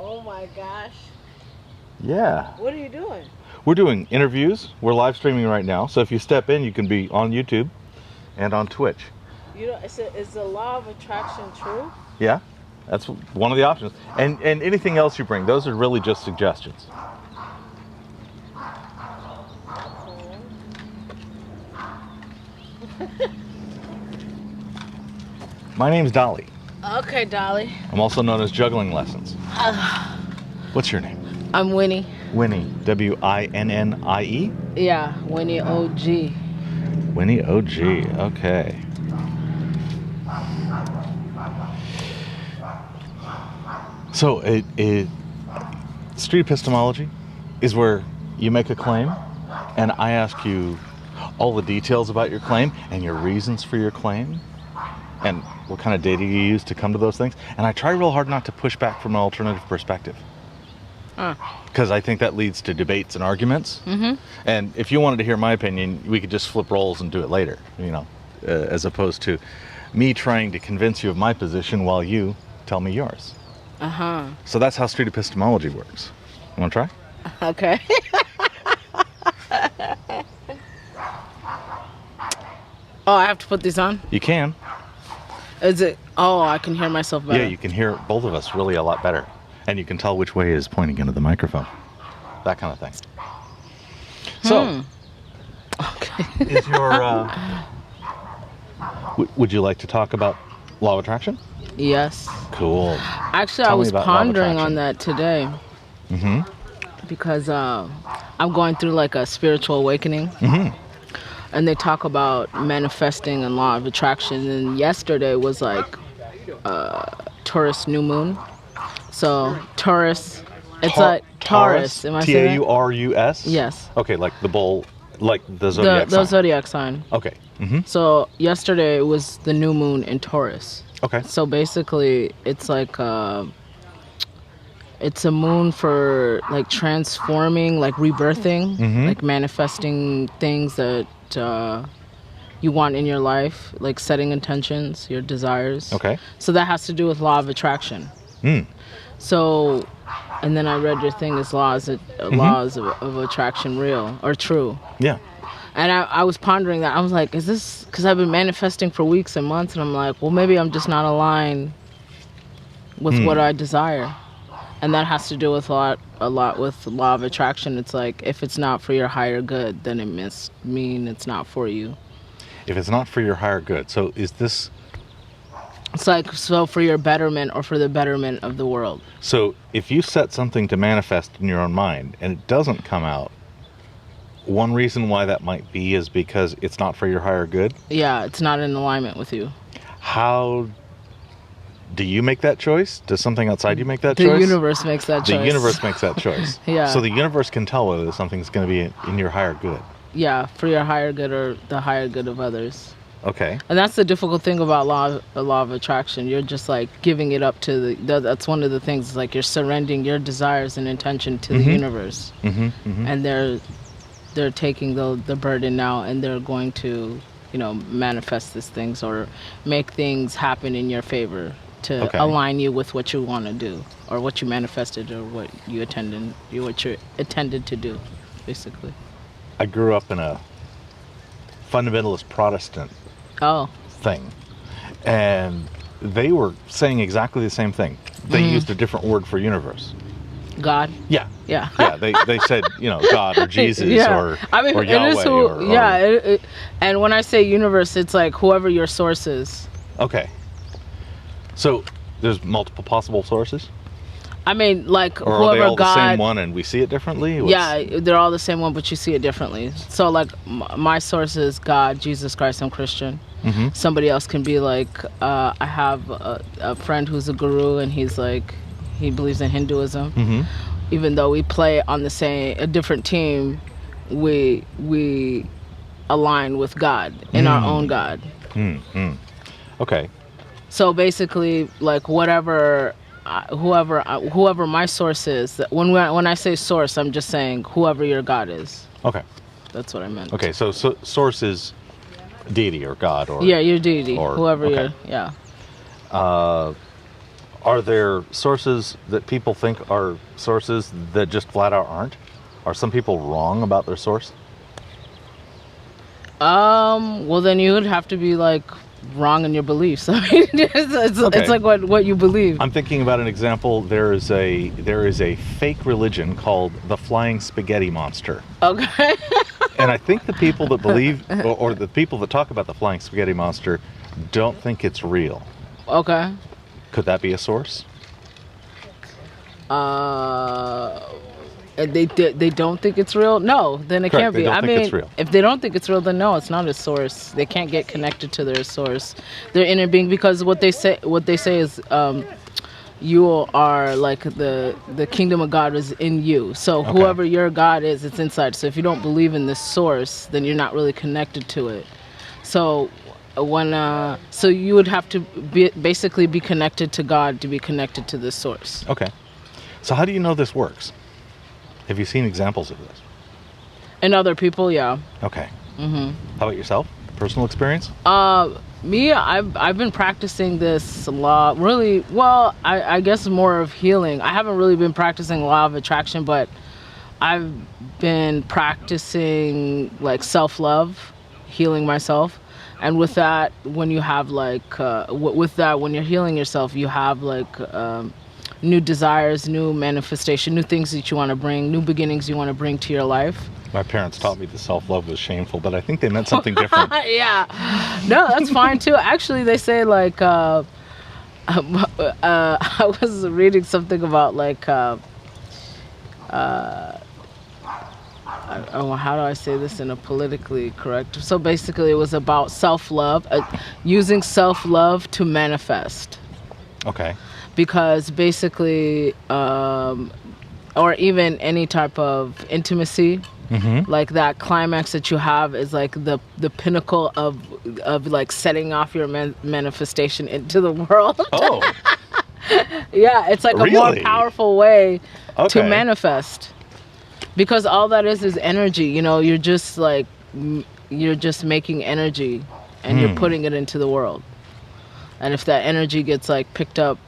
Oh my gosh. Yeah. What are you doing? We're doing interviews. We're live streaming right now. So if you step in, you can be on YouTube and on Twitch. You know, is the law of attraction true? Yeah, that's one of the options. And anything else you bring, those are really just suggestions. My name's Dali. Okay, Dali. I'm also known as Juggling Lessons. What's your name? I'm Winnie. Winnie. W-I-N-N-I-E? Yeah, Winnie OG. Winnie OG. Okay. So, street epistemology is where you make a claim, and I ask you all the details about your claim and your reasons for your claim, and what kind of data you use to come to those things. And I try real hard not to push back from an alternative perspective. Because I think that leads to debates and arguments. Mm-hmm. And if you wanted to hear my opinion, we could just flip roles and do it later, as opposed to me trying to convince you of my position while you tell me yours. Uh-huh. So that's how street epistemology works. You want to try? Okay. Oh, I have to put these on? You can. Is it? Oh, I can hear myself better. Yeah, you can hear both of us really a lot better. And you can tell which way is pointing into the microphone. That kind of thing. So, Okay. is your... would you like to talk about law of attraction? Yes. Cool. Actually, Tell I me was about law of pondering attraction. on that today. Mm-hmm. Because I'm going through like a spiritual awakening. Mm-hmm. And they talk about manifesting and law of attraction. And yesterday was like Taurus new moon. So Taurus, it's like Taurus. Am I saying that? Taurus? Yes. Okay, like the bull, like the zodiac sign. The zodiac sign. Okay. Mm-hmm. So yesterday was the new moon in Taurus. Okay. So basically, it's like it's a moon for like transforming, like rebirthing, like manifesting things that you want in your life, like setting intentions, your desires. Okay. So that has to do with law of attraction. Mm. So, and then I read your thing is laws of attraction real or true? Yeah. And I was pondering that. I was like, is this, because I've been manifesting for weeks and months, and I'm like, well, maybe I'm just not aligned with what I desire. And that has to do with a lot with law of attraction. It's like, if it's not for your higher good, then it must mean it's not for you. If it's not for your higher good. So is this... It's like, so for your betterment or for the betterment of the world. So if you set something to manifest in your own mind and it doesn't come out, one reason why that might be is because it's not for your higher good? Yeah, it's not in alignment with you. How do you make that choice? Does something outside you make that choice? The universe makes that choice. The universe makes that choice. Yeah. So the universe can tell whether something's going to be in your higher good. Yeah, for your higher good or the higher good of others. Okay. And that's the difficult thing about law of attraction. You're just like giving it up to that's one of the things. It's like you're surrendering your desires and intention to the universe. Mm-hmm, mm-hmm. And they're taking the burden now, and they're going to, manifest these things or make things happen in your favor to align you with what you want to do or what you manifested or what you're intended to do, basically. I grew up in a fundamentalist Protestant thing, and they were saying exactly the same thing. They used a different word for universe. God. Yeah. They said God or Jesus or Yahweh. And when I say universe, it's like whoever your source is. Okay. So there's multiple possible sources. I mean, like or whoever are they all God. the same one and we see it differently? Yeah, they're all the same one, but you see it differently. So like my source is God, Jesus Christ. I'm Christian. Mm-hmm. Somebody else can be like, I have a friend who's a guru, and he's like, he believes in Hinduism. Mm-hmm. Even though we play on a different team, we align with God in our own God. Mm-hmm. Okay. So basically, like whoever my source is, when I say source, I'm just saying whoever your God is. Okay. That's what I meant. Okay, so source is deity or God or... Yeah, your deity, or, whoever okay. you're... Yeah. Are there sources that people think are sources that just flat out aren't? Are some people wrong about their source? Well, then you would have to be like wrong in your beliefs. I mean, it's like what you believe. I'm thinking about an example. There is a fake religion called the Flying Spaghetti Monster. Okay. And I think the people that believe, or the people that talk about the Flying Spaghetti Monster, don't think it's real. Okay. Could that be a source? They don't think it's real? No, then it Correct, can't be. they don't I think mean, it's real. if they don't think it's real, then no, it's not a source. They can't get connected to their source, their inner being, because what they say is you are like the kingdom of God is in you. So whoever your God is, it's inside. So if you don't believe in this source, then you're not really connected to it. So so you would have to basically be connected to God to be connected to this source. Okay. So how do you know this works? Have you seen examples of this? And other people, yeah. Okay. Mm-hmm. How about yourself? Personal experience? Me, I've been practicing this law really well. I guess more of healing. I haven't really been practicing law of attraction, but I've been practicing like self-love, healing myself. And with that, when you have like, when you're healing yourself, you have like new desires, new manifestation, new things that you want to bring, new beginnings you want to bring to your life. My parents taught me that self-love was shameful, but I think they meant something different. Yeah. No, that's fine too. Actually, they say like, I was reading something about like, how do I say this in a politically correct? So basically it was about self-love, using self-love to manifest. Okay. Because basically, or even any type of intimacy, like that climax that you have is like the pinnacle of like setting off your manifestation into the world. Oh. Yeah, it's like Really? a more powerful way to Okay. manifest. Because all that is energy. You know, you're just making energy and you're putting it into the world. And if that energy gets like picked up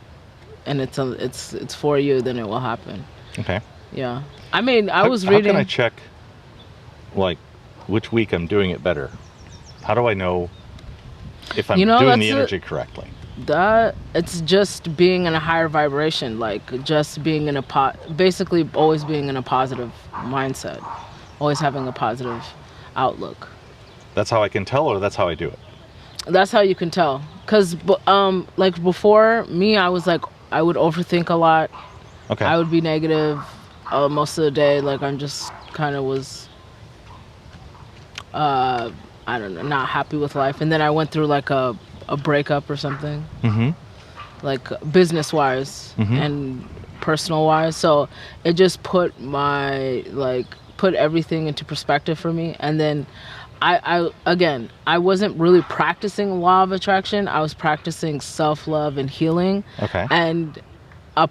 and it's for you, then it will happen. Okay. Yeah. I mean, I was reading. How can I check, like, which week I'm doing it better? How do I know if I'm doing the energy correctly? That it's just being in a higher vibration, like just being in basically always being in a positive mindset, always having a positive outlook. That's how I can tell, or that's how I do it? That's how you can tell. Cause like before me, I was like, I would overthink a lot. Okay. I would be negative most of the day. Like I'm just kind of was, I don't know, not happy with life. And then I went through like a breakup or something, like business-wise and personal-wise. So it just put everything into perspective for me. And then I wasn't really practicing law of attraction. I was practicing self-love and healing. Okay. And a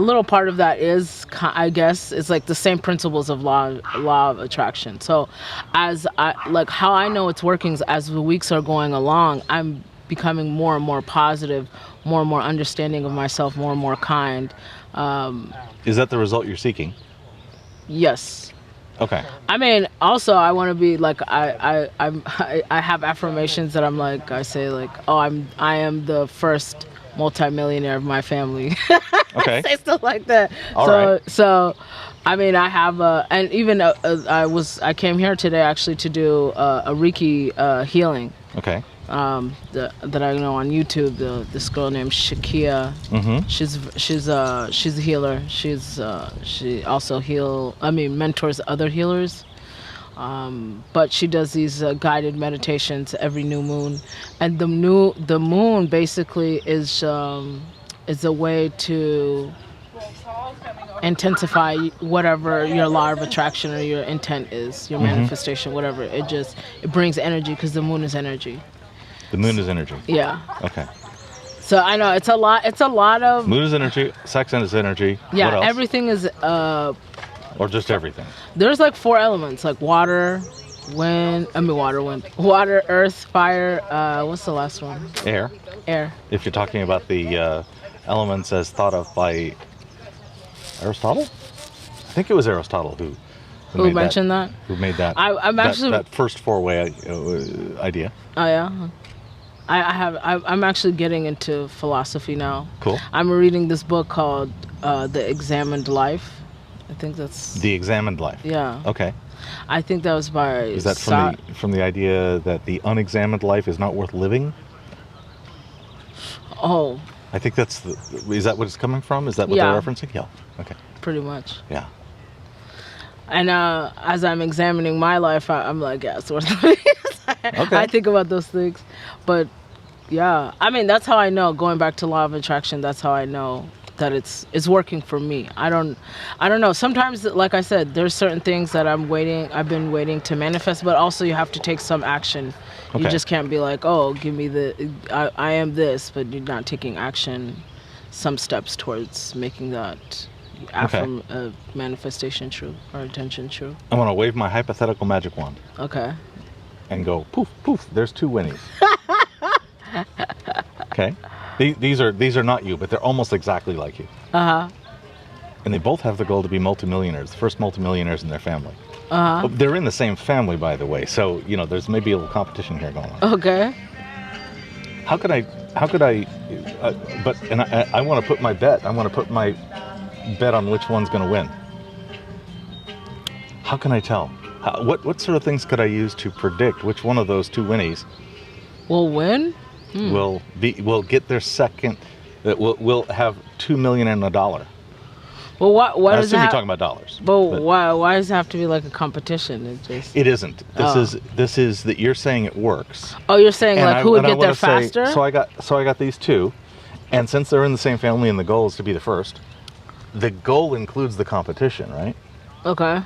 little part of that is, I guess, it's like the same principles of law of attraction. So how I know it's working is as the weeks are going along, I'm becoming more and more positive, more and more understanding of myself, more and more kind. Is that the result you're seeking? Yes. Okay. I mean, also I want to be like, I have affirmations that I'm like, I say like, oh, I am the first multi-millionaire of my family. Okay. I say stuff like that. All right. So, I mean, I have and even I came here today actually to do a Reiki healing. Okay. That I know on YouTube. This girl named Shakia. She's a healer. She also mentors other healers. But she does these guided meditations every new moon, and the moon basically is a way to intensify whatever your law of attraction or your intent is, your manifestation, whatever. It brings energy because the moon is energy. The moon is energy. Yeah. Okay. So I know it's a lot of. Moon is energy. Sex is energy. Yeah. What else? Everything is. Or just everything? There's like 4 elements, like water, earth, fire. What's the last one? Air. Air. If you're talking about the elements as thought of by Aristotle? I think it was Aristotle who mentioned that. Who made that? I'm actually that first four-way idea. Oh yeah. I'm actually getting into philosophy now. Cool. I'm reading this book called The Examined Life. I think that's The Examined Life. Yeah. Okay. I think that was by. Is that from the idea that the unexamined life is not worth living? Oh. I think is that what it's coming from? Is that what they're referencing? Yeah. Okay. Pretty much. Yeah. And as I'm examining my life, I'm like, yeah, it's worth living. Okay. I think about those things, but yeah, I mean, that's how I know. Going back to law of attraction, that's how I know that it's working for me. I don't know. Sometimes, like I said, there's certain things that I've been waiting to manifest, but also you have to take some action. Okay. You just can't be like, oh, give me I am this, but you're not taking action, some steps towards making that manifestation true or intention true. I want to wave my hypothetical magic wand. Okay. And go poof poof. There's 2 Winnies. Okay. These are not you, but they're almost exactly like you. Uh huh. And they both have the goal to be multimillionaires, the first multimillionaires in their family. Uh huh. They're in the same family, by the way. So there's maybe a little competition here going on. Okay. How could I? I want to put my bet. I want to put my bet on which one's going to win. How can I tell? What sort of things could I use to predict which one of those 2 Winnies will win? Will get their second? Will have $2 million and $1. Well, why I does assume you're talking about dollars. But why does it have to be like a competition? It isn't. This is that you're saying it works. Oh, you're saying like who would get there faster? So I got these 2, and since they're in the same family and the goal is to be the first, the goal includes the competition, right? Okay.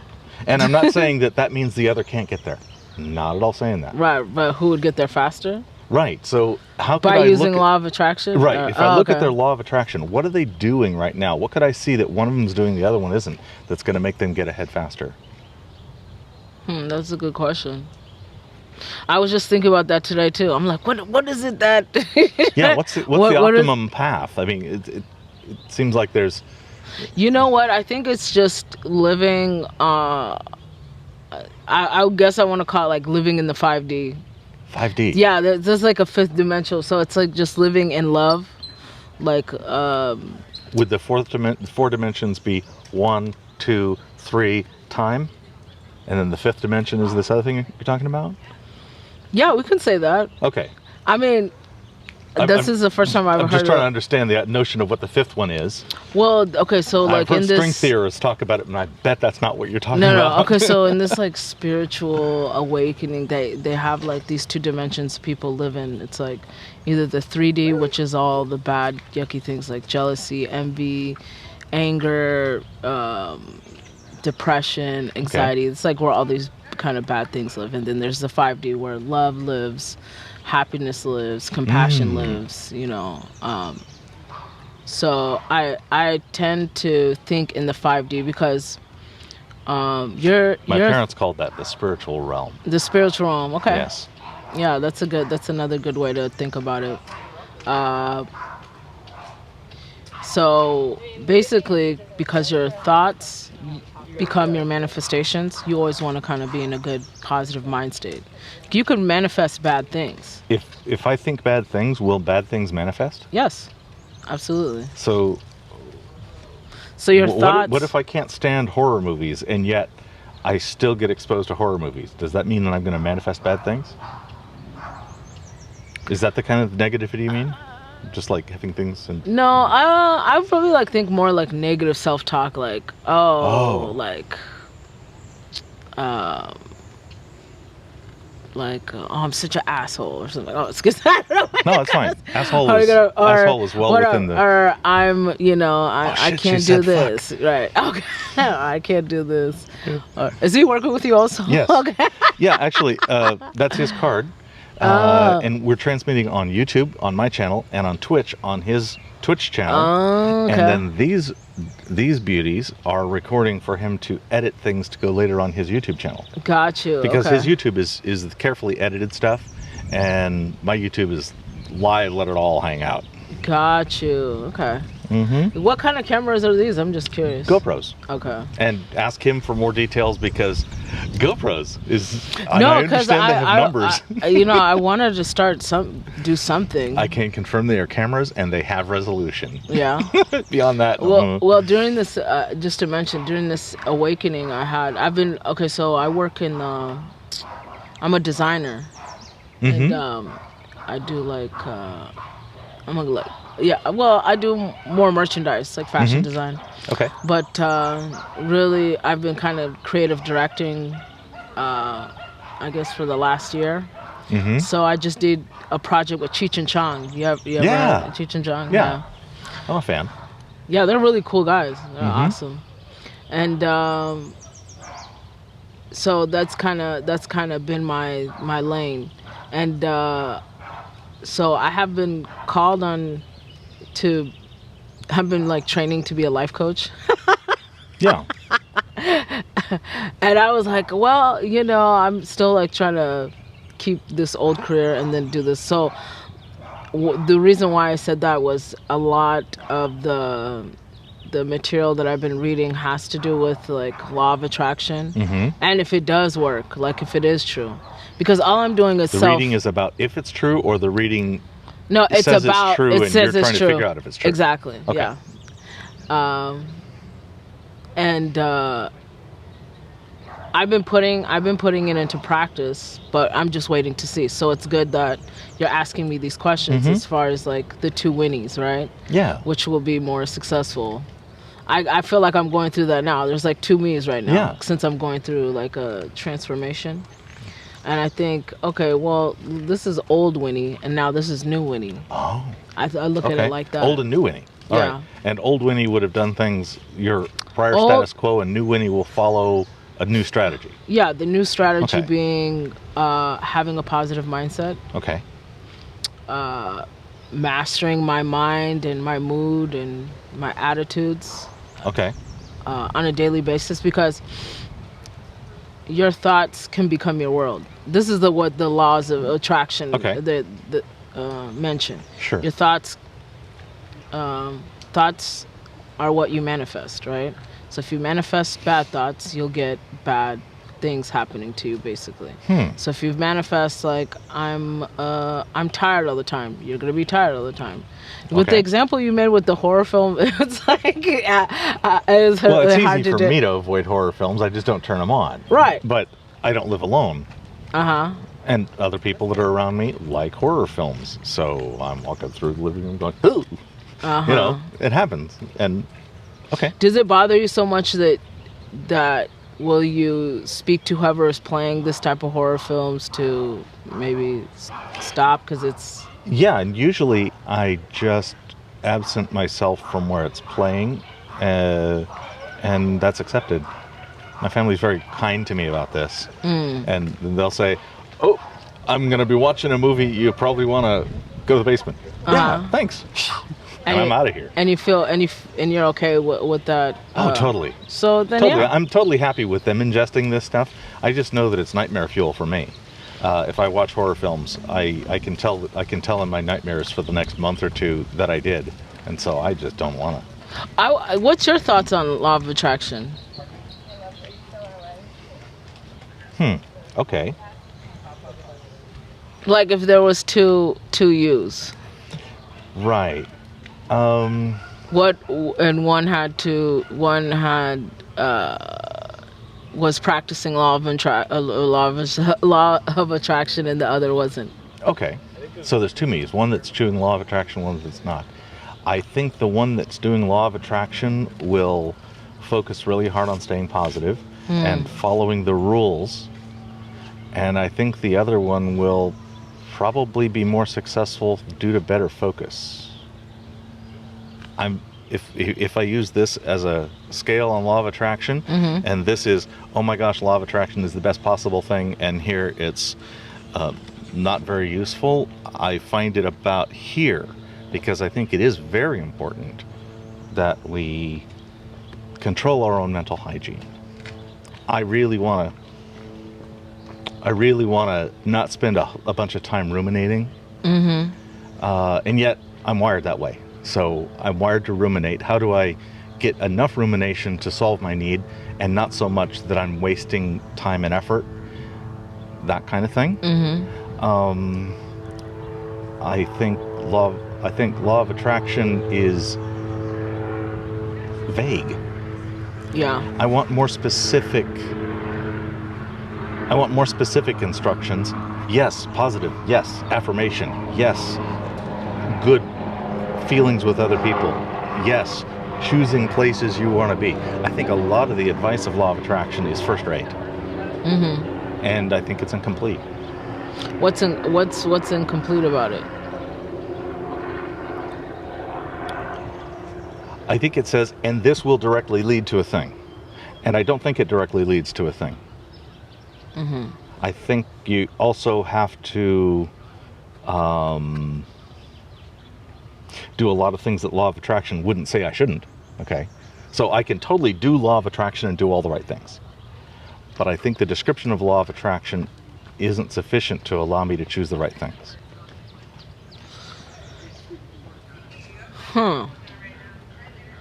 And I'm not saying that means the other can't get there. Not at all saying that. Right, but who would get there faster? Right. So how could I look by using law of attraction? Right. If I look at their law of attraction, what are they doing right now? What could I see that one of them is doing the other one isn't? That's going to make them get ahead faster. That's a good question. I was just thinking about that today too. I'm like, what is it that? Yeah. What's the optimum path? I mean, it seems like there's. You know what? I think it's just living. I guess I want to call it like living in the 5D. 5D. Yeah, there's like a 5th dimension, so it's like just living in love, like. Would the 4 dimensions be 1, 2, 3 time, and then the 5th dimension is this other thing you're talking about? Yeah, we can say that. Okay. I mean. This is the first time I've heard. I'm just trying to understand the notion of what the 5th one is. Well, okay, so like I've heard in this string theorists talk about it, and I bet that's not what you're talking about. No. Okay, so in this like spiritual awakening, they have like these 2 dimensions people live in. It's like either the 3D, which is all the bad, yucky things like jealousy, envy, anger, depression, anxiety. Okay. It's like where all these kind of bad things live, and then there's the 5D where love lives. Happiness lives, compassion lives, so I tend to think in the 5D because my parents called that the spiritual realm. The spiritual realm, okay. Yes. Yeah, that's another good way to think about it. So basically, because your thoughts become your manifestations, you always want to kind of be in a good positive mind state. You can manifest bad things. If I think bad things, will bad things manifest? Yes, absolutely. So your thoughts. What if I can't stand horror movies and yet I still get exposed to horror movies? Does that mean that I'm going to manifest bad things? Is that the kind of negativity you mean? Just like having things and no, I would probably like think more like negative self-talk, like like I'm such an asshole or something. Oh, it's because I don't know. No, it's fine. Asshole is well within the. Or I'm, I can't do this. Fuck. Right. Okay. I can't do this. Is he working with you also? Yes. Okay. Yeah, actually, that's his card. And we're transmitting on YouTube, on my channel, and on Twitch, on his Twitch channel. Okay. And then these beauties are recording for him to edit things to go later on his YouTube channel. Got you. Because his YouTube is carefully edited stuff, and my YouTube is live, let it all hang out. Got you. Okay. Mm-hmm. What kind of cameras are these? I'm just curious. GoPros. Okay. And ask him for more details because GoPros is. I No, because understand they have numbers. I wanted to do something. I can confirm they are cameras and they have resolution. Yeah. Beyond that. Well, during this, just to mention, during this awakening so I work in, I'm a designer. Mm-hmm. And I do I do more merchandise, like fashion design. Okay. But really, I've been kind of creative directing, I guess, for the last year. Mm-hmm. So I just did a project with Cheech and Chong. You ever heard of Cheech and Chong? Yeah. I'm a fan. Yeah, they're really cool guys. They're awesome. And so that's kind of been my lane. And so I have been called on to have been like training to be a life coach. Yeah. And I was like, well, I'm still like trying to keep this old career and then do this. So the reason why I said that was a lot of the material that I've been reading has to do with like law of attraction, and if it does work, like if it is true, because all I'm doing is the reading is about if it's true, or the reading it's says about it's true, it and says you're it's trying true. to figure out if it's true. Exactly. Okay. Yeah. I've been putting it into practice, but I'm just waiting to see. So it's good that you're asking me these questions as far as like the 2 Winnies, right? Yeah. Which will be more successful. I feel like I'm going through that now. There's like 2 me's right now since I'm going through like a transformation. And I think, okay, well, this is old Winnie, and now this is new Winnie. Oh. I look at it like that. Old and new Winnie. All right. And old Winnie would have done things, your prior status quo, and new Winnie will follow a new strategy. Yeah, the new strategy being having a positive mindset. Okay. Mastering my mind and my mood and my attitudes. Okay. On a daily basis, because your thoughts can become your world. This is what the laws of attraction mention. Sure. Your thoughts are what you manifest, right? So if you manifest bad thoughts, you'll get bad things happening to you, basically. So if you manifest like I'm tired all the time, you're gonna be tired all the time. With the example you made with the horror film, it's like it's hard easy for me to avoid horror films. I just don't turn them on. Right. But I don't live alone. And other people that are around me like horror films, so I'm walking through the living room going, ooh. It happens. And does it bother you so much that will you speak to whoever is playing this type of horror films to maybe stop because it's... Yeah, and usually I just absent myself from where it's playing, and that's accepted. My family's very kind to me about this, and they'll say, oh, I'm going to be watching a movie, you probably want to go to the basement. Yeah, thanks. And I'm out of here. And you feel, and you're okay with that? Oh, totally. So then, totally. I'm totally happy with them ingesting this stuff. I just know that it's nightmare fuel for me. If I watch horror films, I can tell in my nightmares for the next month or 2 that I did, and so I just don't want to. What's your thoughts on law of attraction? Okay. Like if there was two yous. Right. What and one was practicing law of attraction, and the other wasn't. Okay, so there's 2 me's. One that's doing law of attraction, one that's not. I think the one that's doing law of attraction will focus really hard on staying positive and following the rules, and I think the other one will probably be more successful due to better focus. If I use this as a scale on law of attraction, and this is, oh my gosh, law of attraction is the best possible thing, and here it's not very useful, I find it about here, because I think it is very important that we control our own mental hygiene. I really want to not spend a bunch of time ruminating, and yet I'm wired that way. So I'm wired to ruminate. How do I get enough rumination to solve my need and not so much that I'm wasting time and effort? That kind of thing. I think law of attraction is vague. Yeah. I want more specific instructions. Yes, positive. Yes, affirmation. Yes, good feelings with other people. Yes, choosing places you want to be. I think a lot of the advice of law of attraction is first rate. And I think it's incomplete. What's incomplete about it? I think it says, and this will directly lead to a thing. And I don't think it directly leads to a thing. I think you also have to do a lot of things that law of attraction wouldn't say I shouldn't. Okay? So I can totally do law of attraction and do all the right things. But I think the description of law of attraction isn't sufficient to allow me to choose the right things.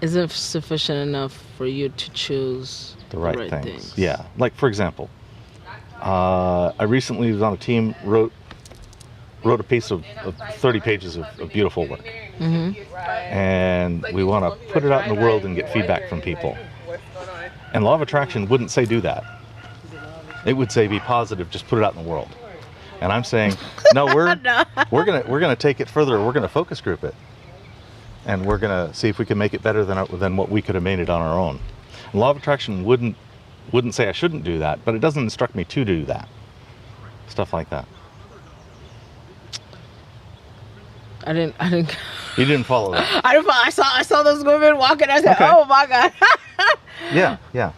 Isn't sufficient enough for you to choose the right things. Yeah. Like, for example, I recently was on a team, wrote a piece of 30 pages of beautiful work. And we want to put it out in the world and get feedback from people. And law of attraction wouldn't say do that. It would say be positive, just put it out in the world. And I'm saying, no, we're gonna take it further. We're gonna focus group it, and we're gonna see if we can make it better than what we could have made it on our own. And law of attraction wouldn't say I shouldn't do that, but it doesn't instruct me to do that. Stuff like that. I didn't. You didn't follow that. I saw those women walking. I said, Okay. "Oh my God." Yeah.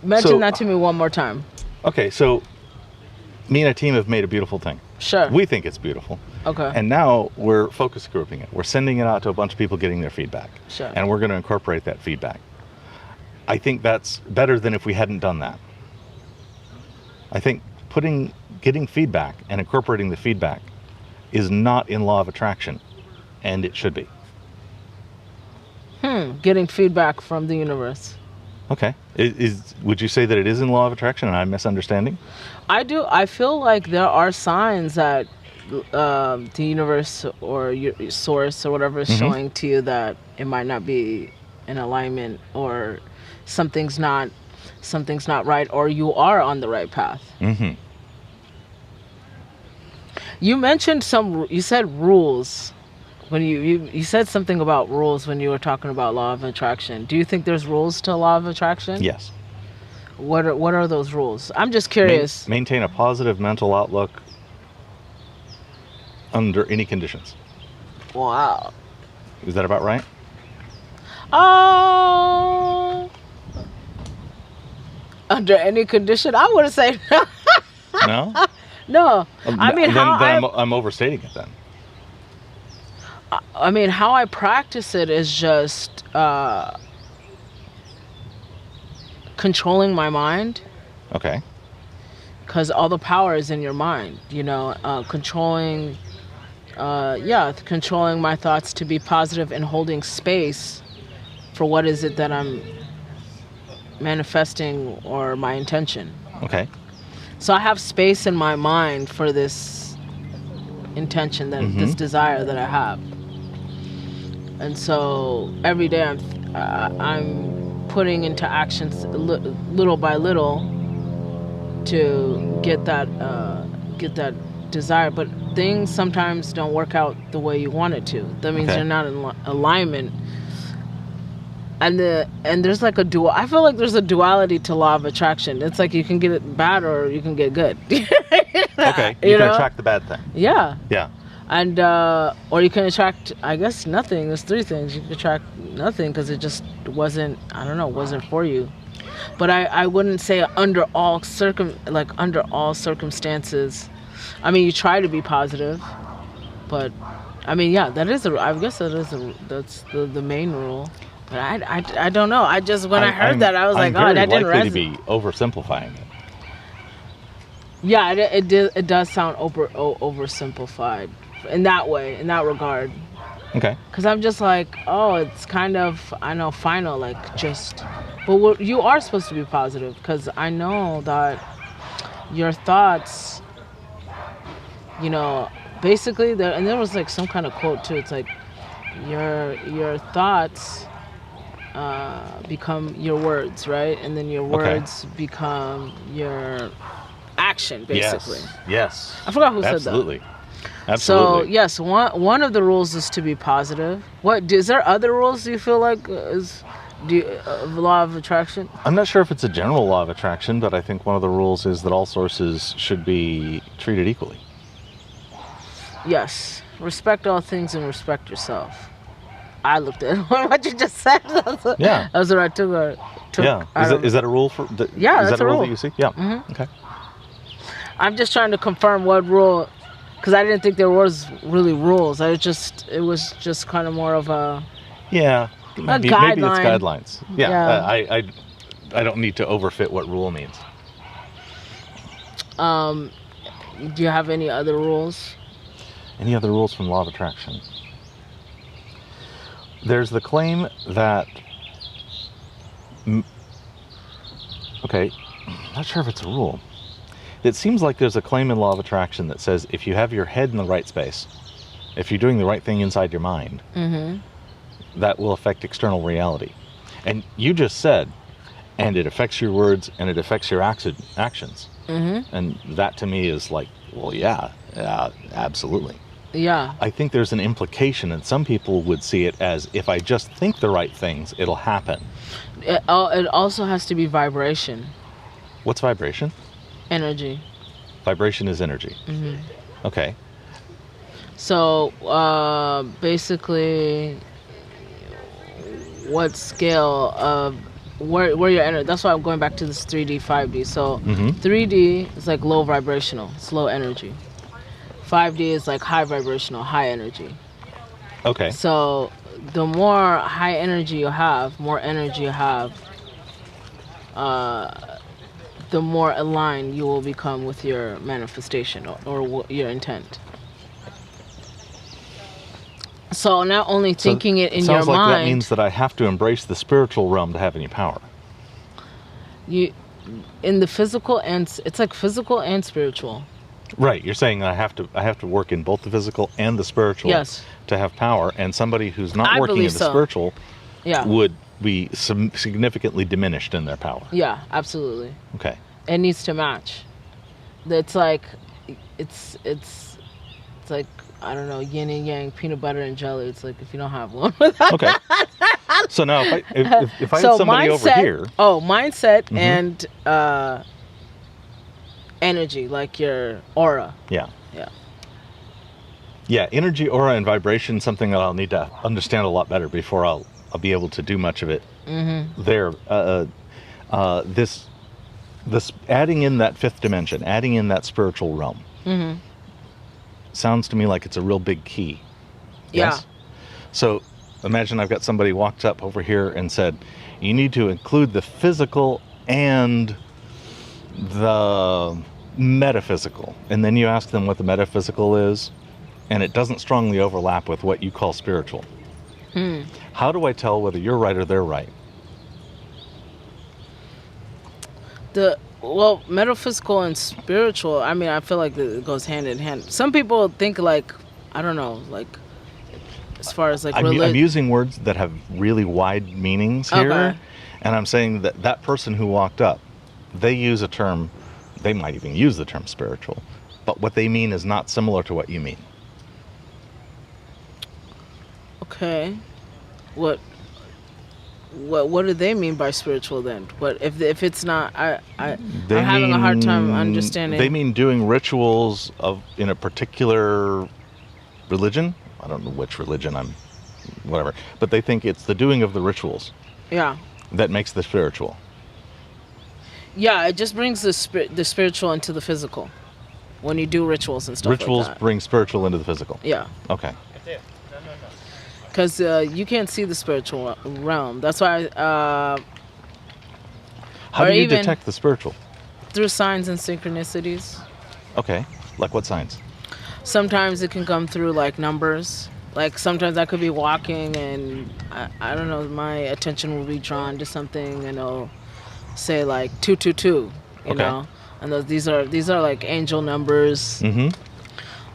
Mention that to me one more time. Okay, so me and a team have made a beautiful thing. Sure. We think it's beautiful. Okay. And now we're focus grouping it. We're sending it out to a bunch of people, getting their feedback. Sure. And we're going to incorporate that feedback. I think that's better than if we hadn't done that. I think getting feedback and incorporating the feedback is not in law of attraction, and it should be. Getting feedback from the universe. Okay. Would you say that it is in law of attraction and I'm misunderstanding? I do. I feel like there are signs that the universe or your source or whatever is showing to you that it might not be in alignment, or something's not right, or you are on the right path. You mentioned you said rules. When you said something about rules when you were talking about law of attraction. Do you think there's rules to law of attraction? Yes. What are those rules? I'm just curious. Maintain a positive mental outlook under any conditions. Wow. Is that about right? Under any condition, I would say No. no. I mean, I'm overstating it then. I mean, how I practice it is just controlling my mind. Okay. Because all the power is in your mind, controlling my thoughts to be positive and holding space for what is it that I'm manifesting or my intention. Okay. So I have space in my mind for this intention, this desire that I have. And so every day I'm putting into actions little by little to get that desire. But things sometimes don't work out the way you want it to. That means you're not in alignment. And there's like I feel like there's a duality to law of attraction. It's like you can get it bad or you can get good. Okay. You can attract the bad thing. Yeah. Yeah. And or you can attract, I guess, nothing. There's three things. You can attract nothing because it just wasn't for you. But I wouldn't say under all circumstances. I mean, you try to be positive, but I mean, yeah, that's the main rule. But I don't know. I just when I heard that, I was like, oh, that didn't resonate. I'm very likely to be oversimplifying it. Yeah, it does sound oversimplified in that way, in that regard. Okay. Because I'm just like, oh, it's kind of, I know, final, like just, but you are supposed to be positive, because I know that your thoughts, you know, basically, and there was like some kind of quote too. It's like, your thoughts become your words, right? And then your words become your action, basically. Yes. I forgot who said that. Absolutely. So yes, one of the rules is to be positive. Is there other rules you feel like of law of attraction? I'm not sure if it's a general law of attraction, but I think one of the rules is that all sources should be treated equally. Yes. Respect all things and respect yourself. I looked at what you just said. That's what I took. Yeah. Is that a rule for? Yeah, is that's that a rule rule that you see? Yeah. Mm-hmm. Okay. I'm just trying to confirm what rule, because I didn't think there was really rules. It was just kind of more of a maybe it's guidelines. Yeah. I don't need to overfit what rule means. Do you have any other rules? Any other rules from law of attraction? There's the claim that... Okay, I'm not sure if it's a rule. It seems like there's a claim in law of attraction that says if you have your head in the right space, if you're doing the right thing inside your mind, that will affect external reality. And you just said, and it affects your words and it affects your actions. And that to me is like, well, yeah, absolutely. Yeah. I think there's an implication, and some people would see it as if I just think the right things, it'll happen. It also has to be vibration. What's vibration? Energy. Vibration is energy. Okay. So basically, what scale of where your energy? That's why I'm going back to this 3D, 5D. So 3D is like low vibrational, it's low energy. 5D is like high vibrational, high energy. Okay. So the more high energy you have, the more aligned you will become with your manifestation or your intent. So not only thinking it in your mind. Sounds like that means that I have to embrace the spiritual realm to have any power. In the physical, and it's like physical and spiritual. Right, you're saying I have to work in both the physical and the spiritual to have power, and somebody who's not working in the spiritual would be significantly diminished in their power. Yeah, absolutely. Okay. It needs to match. It's like it's like, I don't know, yin and yang, peanut butter and jelly. It's like if you don't have one. Okay. So now if I had somebody over here. Oh, mindset and energy, like your aura. Yeah. Energy, aura, and vibration, something that I'll need to understand a lot better before I'll be able to do much of it. There, this adding in that fifth dimension, adding in that spiritual realm, sounds to me like it's a real big key. Yes? So imagine I've got somebody walked up over here and said, you need to include the physical and the metaphysical, and then you ask them what the metaphysical is, and it doesn't strongly overlap with what you call spiritual. How do I tell whether you're right or they're right? Metaphysical and spiritual, I mean, I feel like it goes hand in hand. Some people think like, I don't know, like as far as like I'm using words that have really wide meanings here, and I'm saying that person who walked up, they use a term, they might even use the term spiritual, but what they mean is not similar to what you mean. Okay. What do they mean by spiritual then? What if it's not? I'm having a hard time understanding. They mean doing rituals in a particular religion. I don't know which religion whatever. But they think it's the doing of the rituals. Yeah. That makes the spiritual. Yeah, it just brings the spiritual into the physical. When you do rituals and stuff rituals like that. Bring spiritual into the physical. Yeah. Okay. Because you can't see the spiritual realm. That's why... How do you detect the spiritual? Through signs and synchronicities. Okay. Like what signs? Sometimes it can come through like numbers. Like sometimes I could be walking and I don't know, my attention will be drawn to something and it'll say like 222, you know, and these are like angel numbers. Mm-hmm.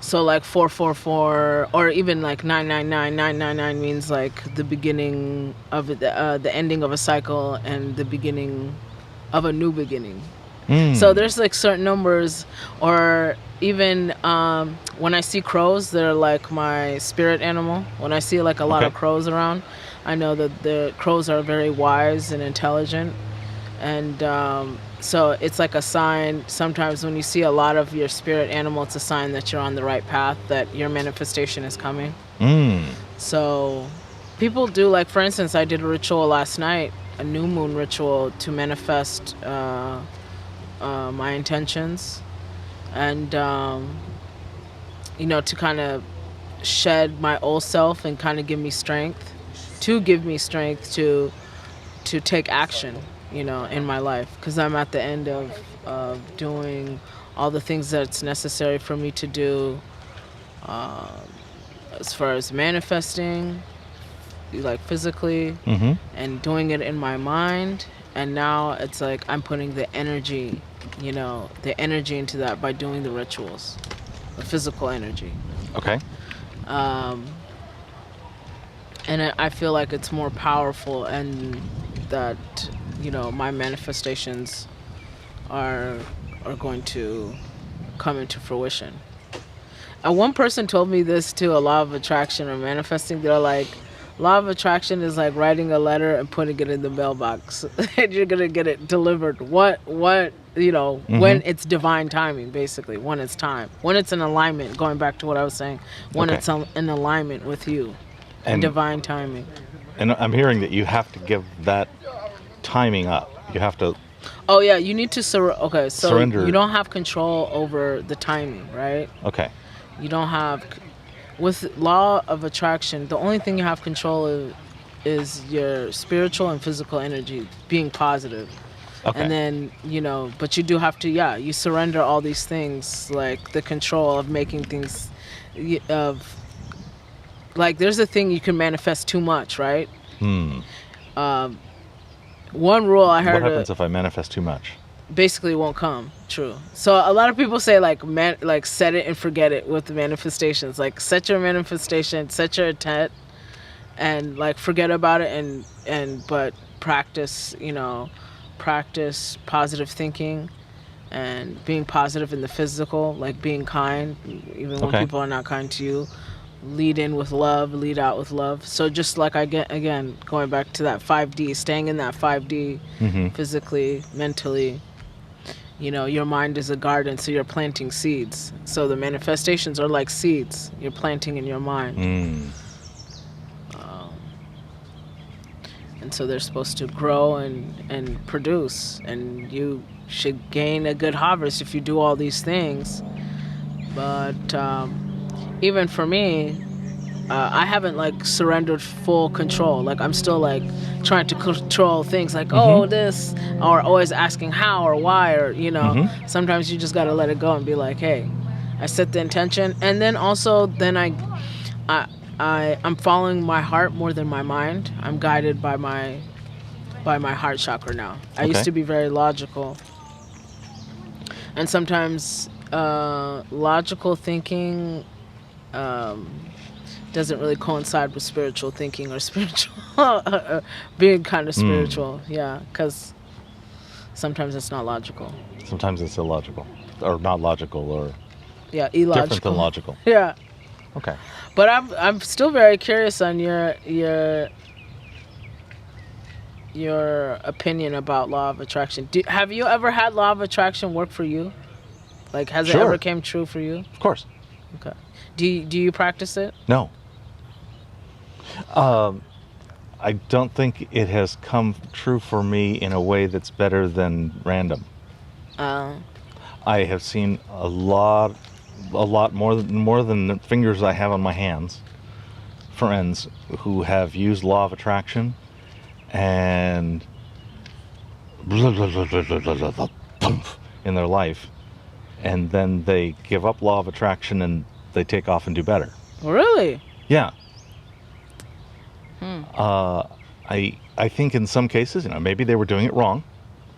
So like 444 or even like 999. 999 means like the beginning of it, the ending of a cycle and the beginning of a new beginning. So there's like certain numbers, or even when I see crows, they're like my spirit animal. When I see like a lot of crows around, I know that the crows are very wise and intelligent. And so it's like a sign. Sometimes when you see a lot of your spirit animal, it's a sign that you're on the right path, that your manifestation is coming. So people do, like, for instance, I did a ritual last night, a new moon ritual to manifest my intentions and, you know, to kind of shed my old self and kind of give me strength to take action, you know, in my life, because I'm at the end of doing all the things that's necessary for me to do as far as manifesting, like physically, and doing it in my mind. And now it's like I'm putting the energy, you know, into that by doing the rituals, the physical energy. Okay. And I feel like it's more powerful, and that, you know, my manifestations are going to come into fruition. And one person told me this too, a law of attraction or manifesting. They're like, law of attraction is like writing a letter and putting it in the mailbox, and you're gonna get it delivered. What you know, when it's divine timing, basically, when it's time, when it's in alignment. Going back to what I was saying, when it's in alignment with you, and divine timing. And I'm hearing that you have to give that timing up. You have to. Oh yeah, you need to surrender. You don't have control over the timing, right? Okay. You don't have. With law of attraction, the only thing you have control of is your spiritual and physical energy being positive. Okay. And then, you know, but you do have to, you surrender all these things, like the control of making things, like there's a thing you can manifest too much, right? One rule I heard. What happens if I manifest too much? Basically won't come true. So a lot of people say like set it and forget it with the manifestations. Like set your manifestation, set your intent, and like forget about it, but practice positive thinking and being positive in the physical, like being kind even when people are not kind to you. Lead in with love, lead out with love. So just like again going back to that 5D, staying in that 5D, physically, mentally. You know, your mind is a garden, so you're planting seeds. So the manifestations are like seeds you're planting in your mind. And so they're supposed to grow and produce. And you should gain a good harvest if you do all these things. But even for me, I haven't like surrendered full control. Like I'm still like trying to control things, like this, or always asking how or why, or you know. Sometimes you just gotta let it go and be like, hey, I set the intention, and then also I'm following my heart more than my mind. I'm guided by my heart chakra now. I used to be very logical, and sometimes logical thinking doesn't really coincide with spiritual thinking or spiritual being kind of spiritual. Because sometimes it's not logical. Sometimes it's illogical, or not logical, or illogical. Different than logical. Yeah. Okay. But I'm still very curious on your opinion about law of attraction. Have you ever had law of attraction work for you? Like, has it ever came true for you? Of course. Okay. Do you practice it? No. I don't think it has come true for me in a way that's better than random. I have seen a lot more than the fingers I have on my hands. Friends who have used law of attraction and in their life, and then they give up law of attraction and they take off and do better. Really? Yeah. I think in some cases, maybe they were doing it wrong.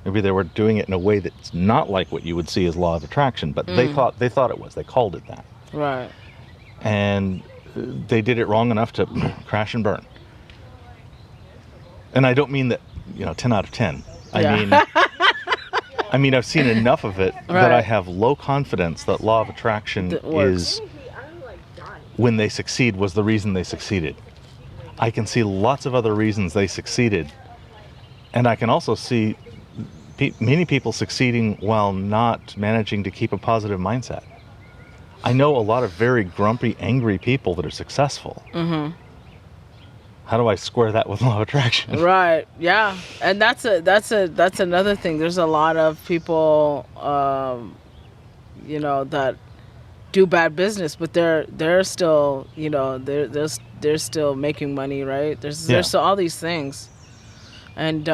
Maybe they were doing it in a way that's not like what you would see as law of attraction, but they thought it was. They called it that. Right. And they did it wrong enough to crash and burn. And I don't mean that, 10 out of 10. I mean, I've seen enough of it that I have low confidence that law of attraction is, when they succeed, was the reason they succeeded. I can see lots of other reasons they succeeded. And I can also see many people succeeding while not managing to keep a positive mindset. I know a lot of very grumpy, angry people that are successful. Mm-hmm. How do I square that with law of attraction? Right. Yeah. And that's another thing. There's a lot of people, that do bad business, but they're still, they're still making money, right? There's still all these things, and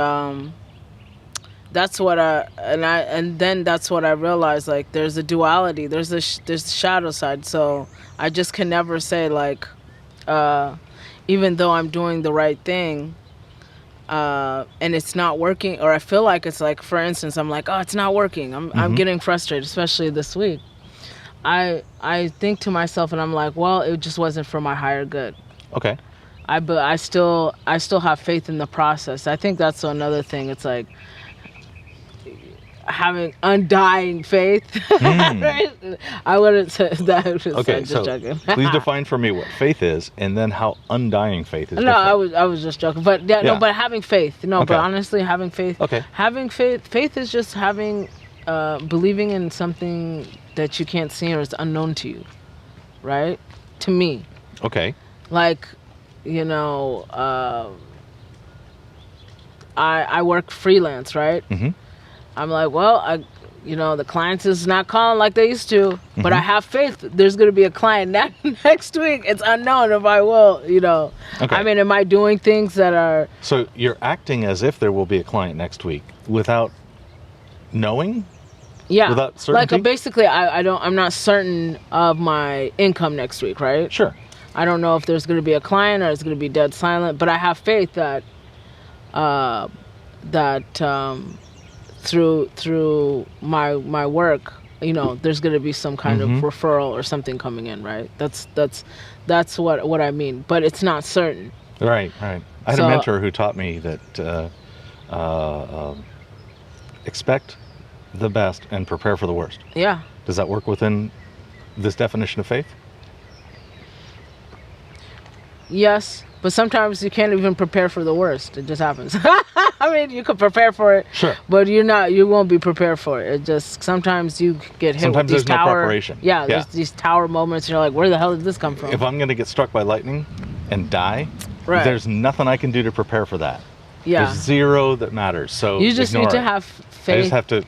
that's what that's what I realized. Like, there's a duality. There's the shadow side. So I just can never say, like, even though I'm doing the right thing, and it's not working, or I feel like it's like, for instance, I'm like, oh, it's not working. I'm getting frustrated, especially this week. I think to myself, and I'm like, well, it just wasn't for my higher good. Okay. But I still have faith in the process. I think that's another thing. It's like having undying faith. Right? I wouldn't say that. Okay, just so joking. Please define for me what faith is, and then how undying faith is. No, I was just joking. But no, but having faith. No, okay. But honestly, having faith. Okay. Having faith is just having, believing in something that you can't see or is unknown to you, right? To me. Okay. Like, I work freelance, right? Mm-hmm. I'm like, well, the clients is not calling like they used to, but I have faith there's going to be a client next week. It's unknown if I will, Okay. I mean, am I doing things that are... So you're acting as if there will be a client next week without knowing? Yeah. Without certainty? Like, basically, I'm not certain of my income next week, right? Sure. I don't know if there's going to be a client or it's going to be dead silent, but I have faith that through my work, there's going to be some kind of referral or something coming in, right? That's what I mean, but it's not certain. Right. I had a mentor who taught me that expect the best and prepare for the worst. Yeah. Does that work within this definition of faith? Yes, but sometimes you can't even prepare for the worst. It just happens. I mean, you could prepare for it, sure, but you won't be prepared for it. It just, sometimes you get hit sometimes with these there's no preparation. Yeah, there's these tower moments, and you're like, where the hell did this come from? If I'm going to get struck by lightning and die, right, there's nothing I can do to prepare for that. Yeah. There's zero that matters. So you just need to have faith. I just have to,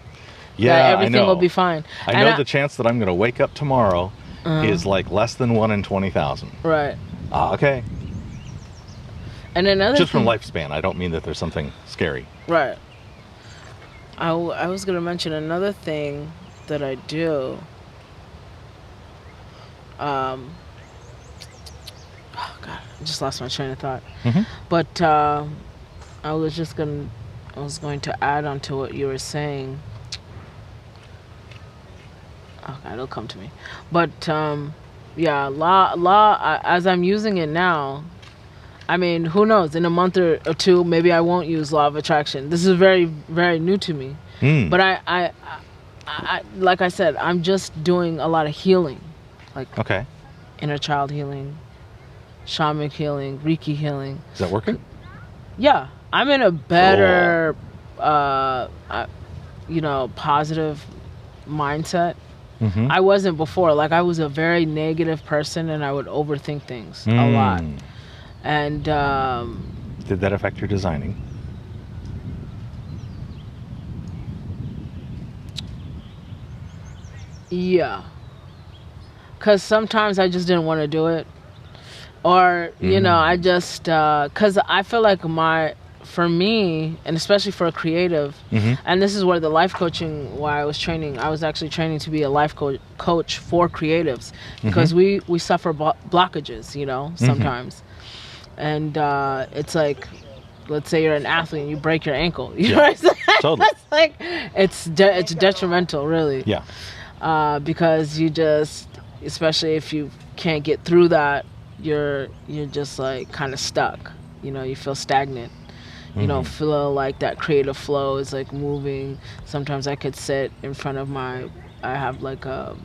that everything will be fine. I know the chance that I'm going to wake up tomorrow is like less than 1 in 20,000. Right. Okay. And another just from lifespan. I don't mean that there's something scary. Right. I was going to mention another thing that I do. Oh God, I just lost my train of thought. Mm-hmm. But I was going to add on to what you were saying. Oh God, it'll come to me. But law. As I'm using it now, I mean, who knows? In a month or two, maybe I won't use law of attraction. This is very, very new to me. But I, like I said, I'm just doing a lot of healing, like inner child healing, shamanic healing, Reiki healing. Is that working? Yeah, I'm in a better, positive mindset. Mm-hmm. I wasn't before. Like, I was a very negative person, and I would overthink things a lot. And did that affect your designing? Yeah, because sometimes I just didn't want to do it, or I just because I feel like for me, and especially for a creative, and this is where the life coaching, why I was training, I was actually training to be a life coach for creatives, because we suffer blockages, you know, sometimes. And it's like, let's say you're an athlete and you break your ankle. You know what I'm saying? Totally. It's like, it's detrimental, really. Yeah. Because you just, especially if you can't get through that, you're just like kind of stuck. You know, you feel stagnant. You don't feel like that creative flow is like moving. Sometimes I could sit in front of I have like a,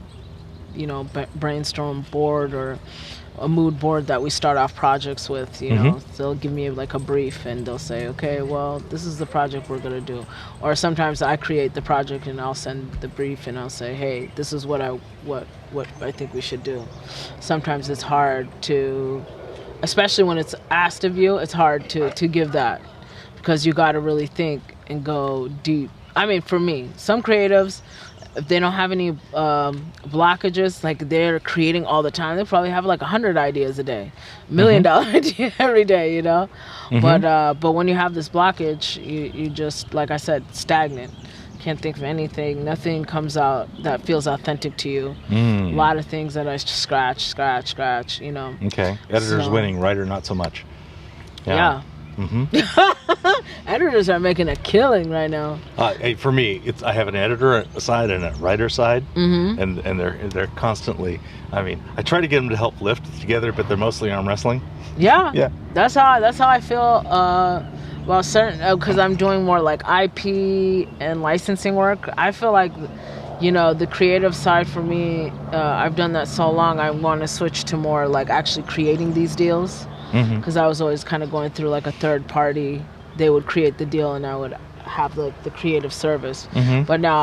you know, brainstorm board or a mood board that we start off projects with, you know. They'll give me like a brief and they'll say, okay, well, this is the project we're going to do. Or sometimes I create the project and I'll send the brief and I'll say, hey, this is what I think we should do. Sometimes it's hard to, especially when it's asked of you, it's hard to give that, because you got to really think and go deep. I mean, for me, some creatives, if they don't have any blockages, like they're creating all the time, they probably have like 100 ideas a day, $1 million idea every day, you know. But when you have this blockage, you just, like I said, stagnant. Can't think of anything. Nothing comes out that feels authentic to you. A lot of things that I scratch, you know. Okay. Editor's winning, writer not so much. Yeah. Editors are making a killing right now. For me, I have an editor side and a writer side, and they're constantly. I mean, I try to get them to help lift together, but they're mostly arm wrestling. Yeah. That's how I feel. Well, certain, because I'm doing more like IP and licensing work. I feel like, you know, the creative side for me, I've done that so long. I want to switch to more like actually creating these deals. Because I was always kind of going through like a third party. They would create the deal and I would have the creative service. But now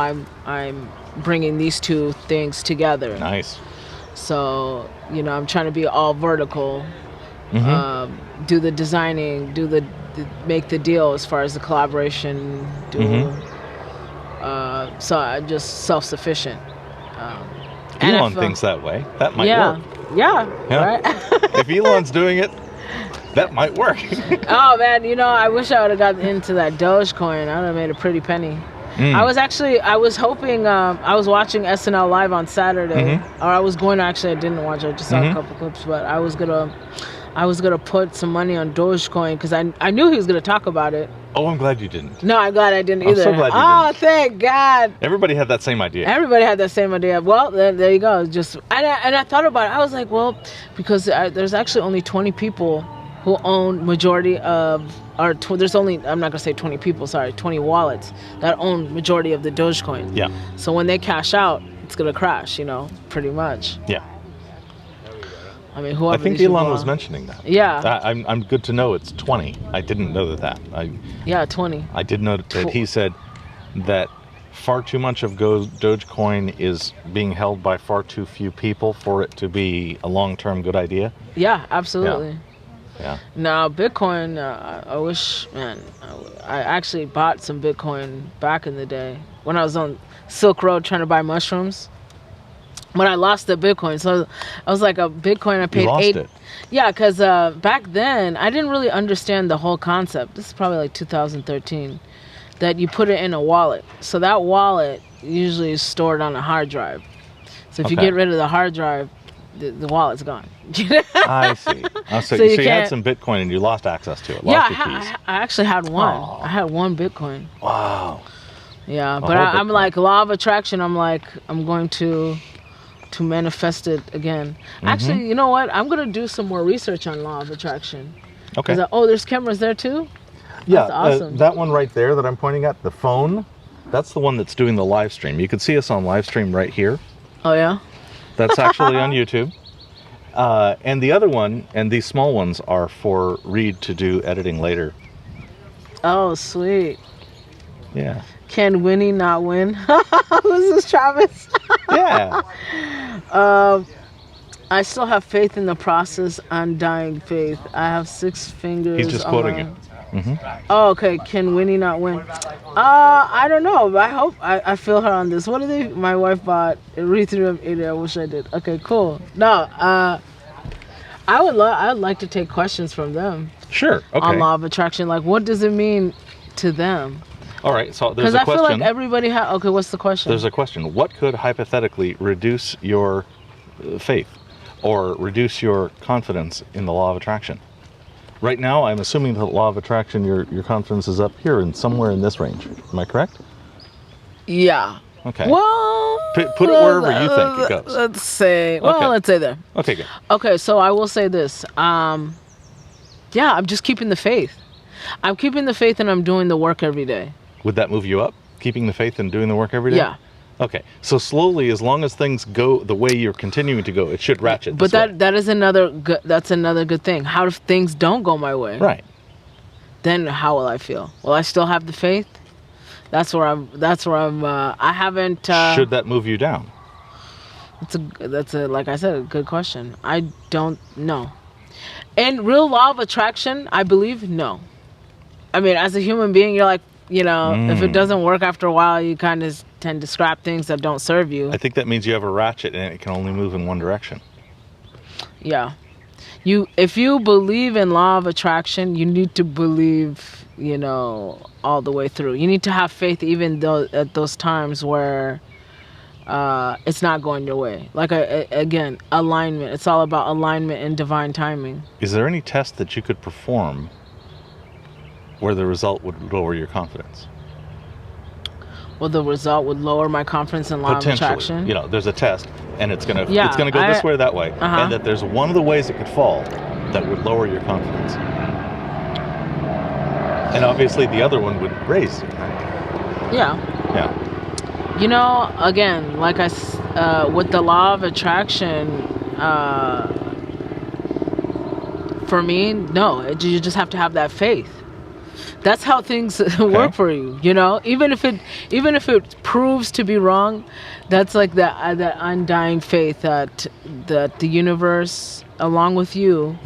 I'm bringing these two things together. Nice. So, you know, I'm trying to be all vertical. Do the designing, make the deal as far as the collaboration. So I'm just self-sufficient. Elon thinks that way. That might work. Yeah. Right? If Elon's doing it, that might work. Oh man, you know, I wish I would have gotten into that Dogecoin. I would have made a pretty penny. I was hoping, I was watching SNL Live on Saturday, or I was going to, actually I didn't watch it, I just saw a couple clips, but I was gonna put some money on Dogecoin because I knew he was gonna talk about it. Oh, I'm glad you didn't. No, I'm glad I didn't either. I'm so glad you didn't. Thank God. Everybody had that same idea. Well, there you go. Just and I thought about it. I was like, well, because there's actually only 20 people who own majority of, there's only, I'm not gonna say 20 people, sorry, 20 wallets that own majority of the Dogecoin. Yeah. So when they cash out, it's gonna crash, you know, pretty much. Yeah. I mean, whoever. I think Elon was mentioning that. Yeah. I'm good to know it's 20. I didn't know that. Yeah, 20. I did know that he said that far too much of Dogecoin is being held by far too few people for it to be a long-term good idea. Yeah, absolutely. Yeah. Now, Bitcoin, I wish, man, I actually bought some Bitcoin back in the day when I was on Silk Road trying to buy mushrooms. But I lost the Bitcoin, so I was like a Bitcoin. I paid you lost it. Yeah, because back then I didn't really understand the whole concept. This is probably like 2013, that you put it in a wallet. So that wallet usually is stored on a hard drive. So if you get rid of the hard drive, the wallet's gone. I see. So you had some Bitcoin and you lost access to it. Lost your keys. I actually had one. Aww. I had one Bitcoin. Wow. Yeah, but I'm like law of attraction. I'm going to manifest it again. Actually, you know what? I'm going to do some more research on law of attraction. Okay. There's cameras there too? Yeah, that's awesome. That one right there that I'm pointing at, the phone, that's the one that's doing the live stream. You can see us on live stream right here. Oh, yeah? That's actually on YouTube. And the other one, and these small ones, are for Reed to do editing later. Oh, sweet. Yeah. Can Winnie not win? Who's this, Travis? Yeah. I still have faith in the process, undying faith. I have 6 fingers. He's just quoting it. Oh, okay. Can Winnie not win? I don't know. I hope I feel her on this. What my wife bought? Read through them 80. I wish I did. Okay, cool. No, I'd like to take questions from them Sure. Okay. On law of attraction. Like, what does it mean to them? All right. So there's Because a I question. feel like everybody has. Okay, what's the question? There's a question. What could hypothetically reduce your faith or reduce your confidence in the law of attraction? Right now, I'm assuming the law of attraction, your confidence is up here and somewhere in this range. Am I correct? Yeah. Okay. Well, Put it wherever you think it goes. Let's say. Well, Okay. let's say there. Okay, good. Okay, so I will say this. Yeah, I'm just keeping the faith. I'm keeping the faith, and I'm doing the work every day. Would that move you up? Keeping the faith and doing the work every day? Yeah. Okay. So slowly, as long as things go the way you're continuing to go, it should ratchet. But this way. that is another good. That's another good thing. How if things don't go my way? Right. Then how will I feel? Will I still have the faith? That's where I'm. I haven't. Should that move you down? That's a like I said, a good question. I don't know. In real law of attraction, I believe no. I mean, as a human being, you're like, if it doesn't work after a while, you kind of tend to scrap things that don't serve you. I think that means you have a ratchet and it can only move in one direction. Yeah. If you believe in law of attraction, you need to believe, all the way through. You need to have faith even though at those times where it's not going your way. Like, again, alignment. It's all about alignment and divine timing. Is there any test that you could perform where the result would lower your confidence? Well, the result would lower my confidence in law of attraction. There's a test, and it's gonna go this way or that way, and that there's one of the ways it could fall that would lower your confidence, and obviously the other one would raise it, right? Yeah. Again, like with the law of attraction, for me, no, you just have to have that faith. That's how things work for you, Even if it proves to be wrong, that's like that undying faith that the universe, along with you,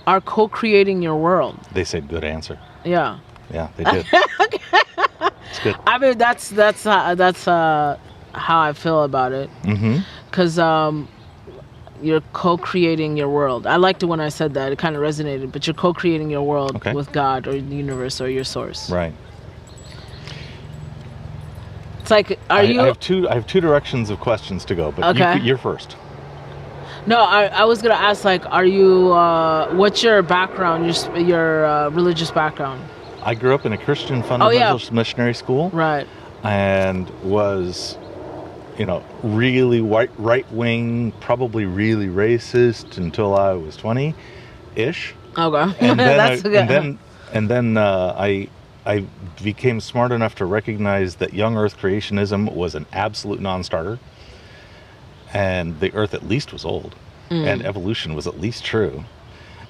are co-creating your world. They said good answer. Yeah. Yeah, they did. It's good. I mean, that's how I feel about it. Because you're co-creating your world. I liked it when I said that. It kind of resonated. But you're co-creating your world with God or the universe or your source. Right. It's like, I have two directions of questions to go, but you're first. No, I was gonna ask, like, are you? What's your background? Your religious background? I grew up in a Christian fundamentalist missionary school. Right. And was, really right wing, probably really racist until I was 20-ish. Okay. And then That's good. And then I became smart enough to recognize that young Earth creationism was an absolute non-starter, and the Earth at least was old, and evolution was at least true.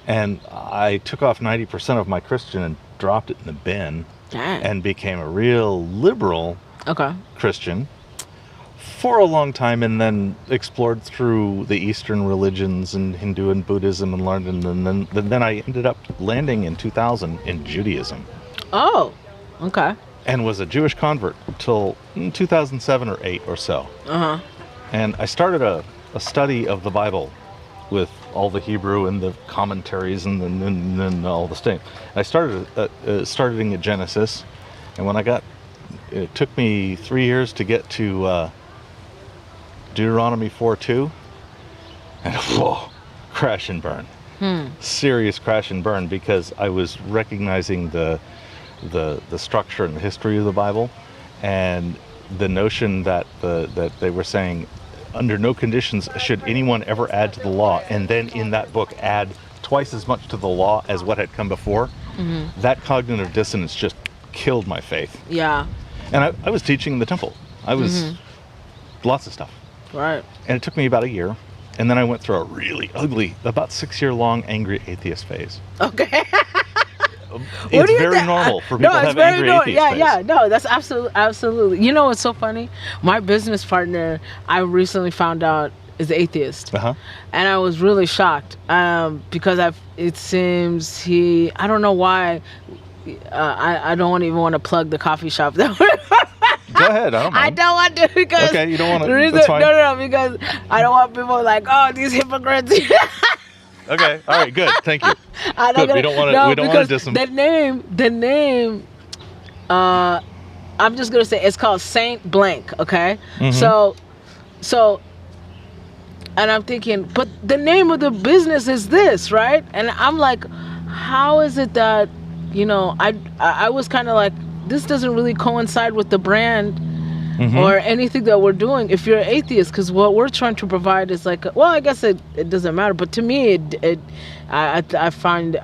And I took off 90% of my Christian and dropped it in the bin. Dang. And became a real liberal Christian for a long time, and then explored through the Eastern religions and Hindu and Buddhism and learned, and then I ended up landing in 2000 in Judaism. Oh, okay. And was a Jewish convert until 2007 or 8 or so. And I started a study of the Bible with all the Hebrew and the commentaries and all the stuff. I started starting at Genesis, and when it took me 3 years to get to Deuteronomy 4:2, and whoa, crash and burn. Serious crash and burn, because I was recognizing the structure and the history of the Bible, and the notion that they were saying, under no conditions should anyone ever add to the law, and then in that book add twice as much to the law as what had come before. That cognitive dissonance just killed my faith. Yeah. And I was teaching in the temple. I was lots of stuff. Right. And it took me about a year, and then I went through a really ugly, about 6-year-long angry atheist phase. Okay. It's very normal for people to have angry atheist phase. Yeah, no, that's absolutely. You know what's so funny? My business partner, I recently found out, is atheist. And I was really shocked because it seems I don't know why, I don't even want to plug the coffee shop that we're Go ahead, I don't mind. I don't want to, because... Okay, you don't want to, that's fine. No, because I don't want people like, oh, these hypocrites. Okay, all right, good, thank you. I'm not Good. gonna, We don't want to. no, We don't want to because the name. I'm just gonna say it's called Saint Blank. Okay, so, and I'm thinking, but the name of the business is this, right? And I'm like, how is it that, I was kind of like, this doesn't really coincide with the brand or anything that we're doing if you're an atheist, because what we're trying to provide is like, well, I guess it doesn't matter, but to me I found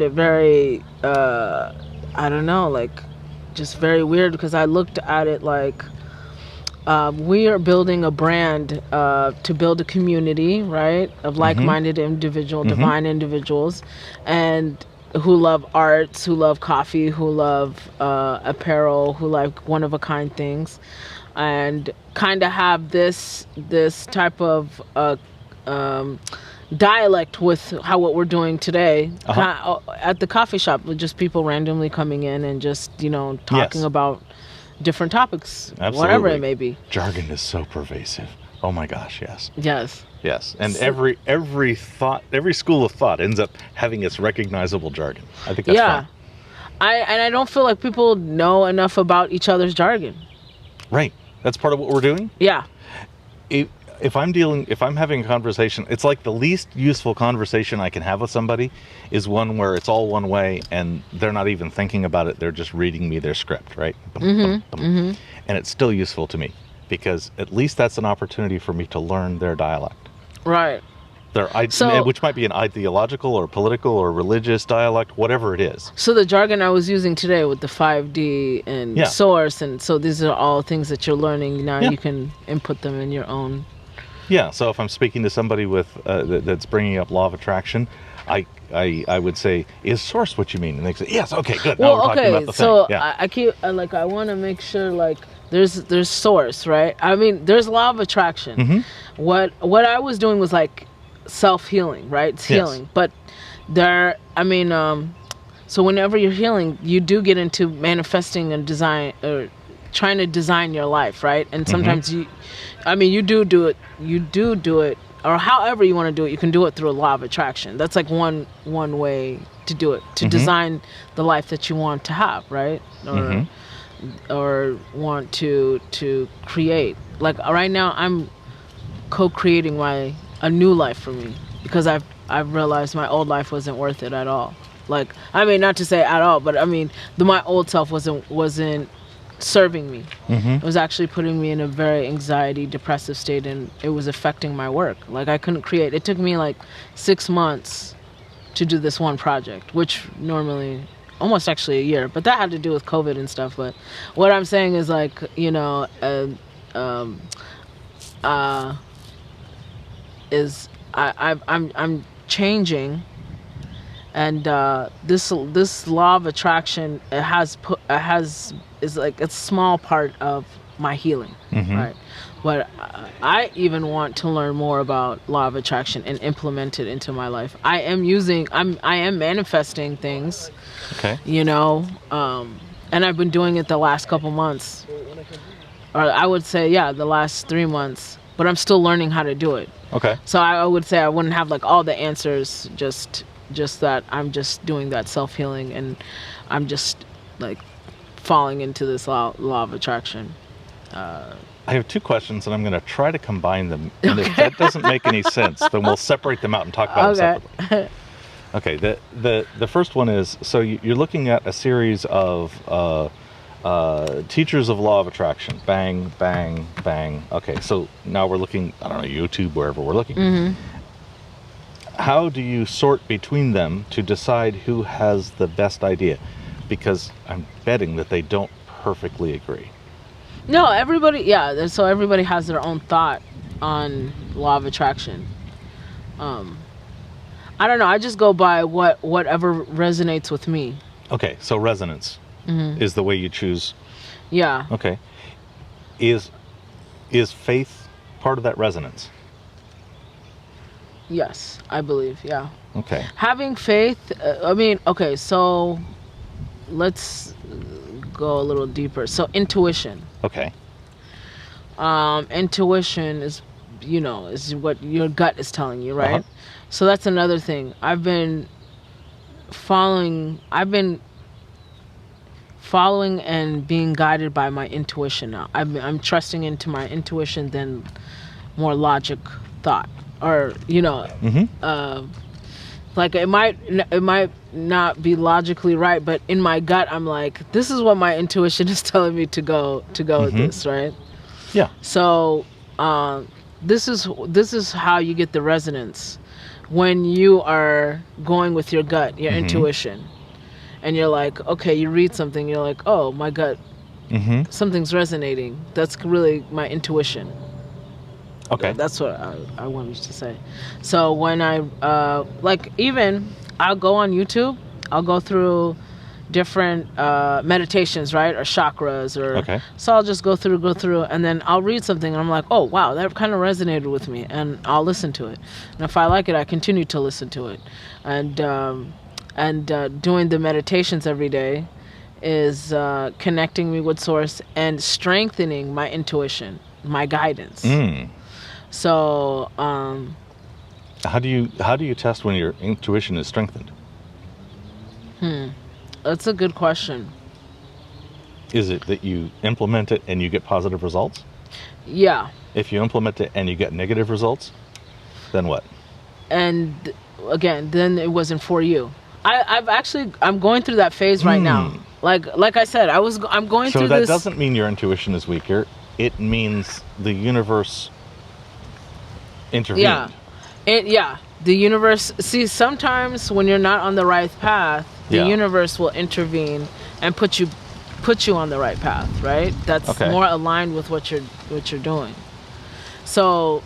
it very I don't know, like just very weird, because I looked at it like we are building a brand to build a community, right, of like-minded divine individuals, and who love arts, who love coffee, who love apparel, who like one-of-a-kind things, and kind of have this type of dialect with what we're doing today at the coffee shop, with just people randomly coming in and just talking about different topics. Absolutely. Whatever it may be. Jargon is so pervasive. Oh my gosh, yes. And So, every school of thought ends up having its recognizable jargon. I think that's fun. I don't feel like people know enough about each other's jargon. Right. That's part of what we're doing. Yeah. If I'm having a conversation, it's like the least useful conversation I can have with somebody is one where it's all one way and they're not even thinking about it. They're just reading me their script, right? And it's still useful to me, because at least that's an opportunity for me to learn their dialect. Right. Which might be an ideological or political or religious dialect, whatever it is. So the jargon I was using today with the 5D and source, and so these are all things that you're learning now. You can input them in your own. Yeah. So if I'm speaking to somebody with that's bringing up law of attraction, I would say, is source what you mean? And they say, yes. Okay, good. Now we're talking about the thing. Yeah. I want to make sure, like, there's source, right? I mean, there's law of attraction. What I was doing was like self-healing, right? It's healing. But so whenever you're healing, you do get into manifesting and design, or trying to design your life, right? And sometimes you do it, or however you want to do it. You can do it through a law of attraction. That's like one way to do it, to design the life that you want to have, right? Or want to create. Like right now, I'm co-creating a new life for me, because I've realized my old life wasn't worth it at all. Like, I mean, not to say at all, but I mean, my old self wasn't serving me. It was actually putting me in a very anxiety, depressive state, and it was affecting my work. Like, I couldn't create. It took me like 6 months to do this one project, which normally almost actually a year, but that had to do with COVID and stuff. But what I'm saying is, like, I'm changing, and this law of attraction is like a small part of my healing, right? But I even want to learn more about law of attraction and implement it into my life. I am manifesting things, and I've been doing it the last couple months, or I would say, the last 3 months. But I'm still learning how to do it. Okay. So I would say I wouldn't have like all the answers. Just that I'm just doing that self-healing, and I'm just like falling into this law of attraction. I have 2 questions, and I'm going to try to combine them. And if that doesn't make any sense, then we'll separate them out and talk about them separately. Okay. The first one is, so you're looking at a series of teachers of law of attraction. Bang, bang, bang. Okay, so now we're looking, I don't know, YouTube, wherever we're looking. How do you sort between them to decide who has the best idea? Because I'm betting that they don't perfectly agree. No, everybody, so everybody has their own thought on law of attraction. I don't know, I just go by whatever resonates with me. Okay, so resonance is the way you choose. Yeah. Okay. Is faith part of that resonance? Yes, I believe, yeah. Okay. Having faith, so let's go a little deeper. So intuition. Okay. Intuition is what your gut is telling you, right? So that's another thing. I've been I've been following and being guided by my intuition now. I'm trusting into my intuition than more logic thought, or like it might not be logically right, but in my gut I'm like, this is what my intuition is telling me to go with this, right? Yeah. So this is how you get the resonance when you are going with your gut, your intuition. And you're like, okay, you read something, you're like, oh, my gut, something's resonating. That's really my intuition. Okay. That's what I wanted to say. So when I, even, I'll go on YouTube, I'll go through different meditations, right? Or chakras, or... Okay. So I'll just go through, and then I'll read something, and I'm like, oh, wow, that kind of resonated with me, and I'll listen to it. And if I like it, I continue to listen to it. And doing the meditations every day is connecting me with Source and strengthening my intuition, my guidance. So how do you test when your intuition is strengthened? That's a good question. Is it that you implement it and you get positive results? Yeah. If you implement it and you get negative results, then what? And again, then it wasn't for you. I'm going through that phase right now. Like I said, I'm going through this. So that doesn't mean your intuition is weaker. It means the universe intervened. Yeah. The universe. See, sometimes when you're not on the right path, the universe will intervene and put you on the right path. Right. That's more aligned with what you're doing. So,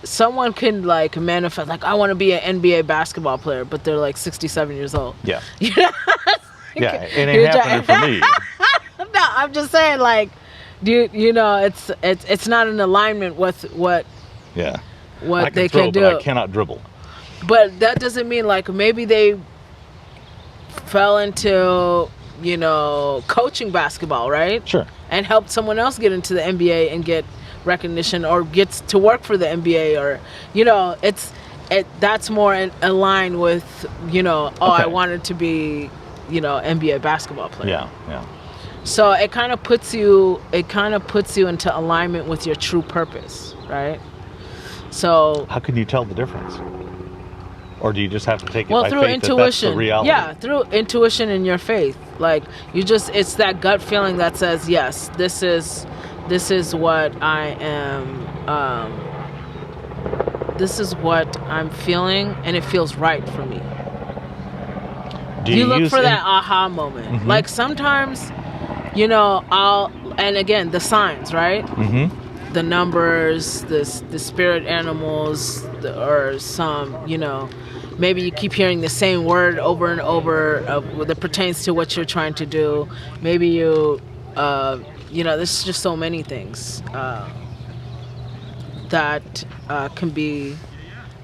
someone can like manifest, like, I want to be an NBA basketball player, but they're like 67 years old. Yeah. Yeah, it ain't happening for me. No, I'm just saying, like, it's not in alignment with what they can do. But I cannot dribble. But that doesn't mean, like, maybe they fell into coaching basketball, right? Sure. And helped someone else get into the NBA and get recognition, or gets to work for the NBA, or that's more in line with I wanted to be NBA basketball player. Yeah. So it kind of puts you into alignment with your true purpose, right? So how can you tell the difference? Or do you just have to take it by through faith intuition? That that's the reality? Yeah, through intuition and your faith. Like, it's that gut feeling that says, yes, this is what I am, this is what I'm feeling, and it feels right for me. Do you look for that aha moment? Like, sometimes, and again, the signs, right? The numbers, the spirit animals, or some, maybe you keep hearing the same word over and over that pertains to what you're trying to do. Maybe you, there's just so many things that can be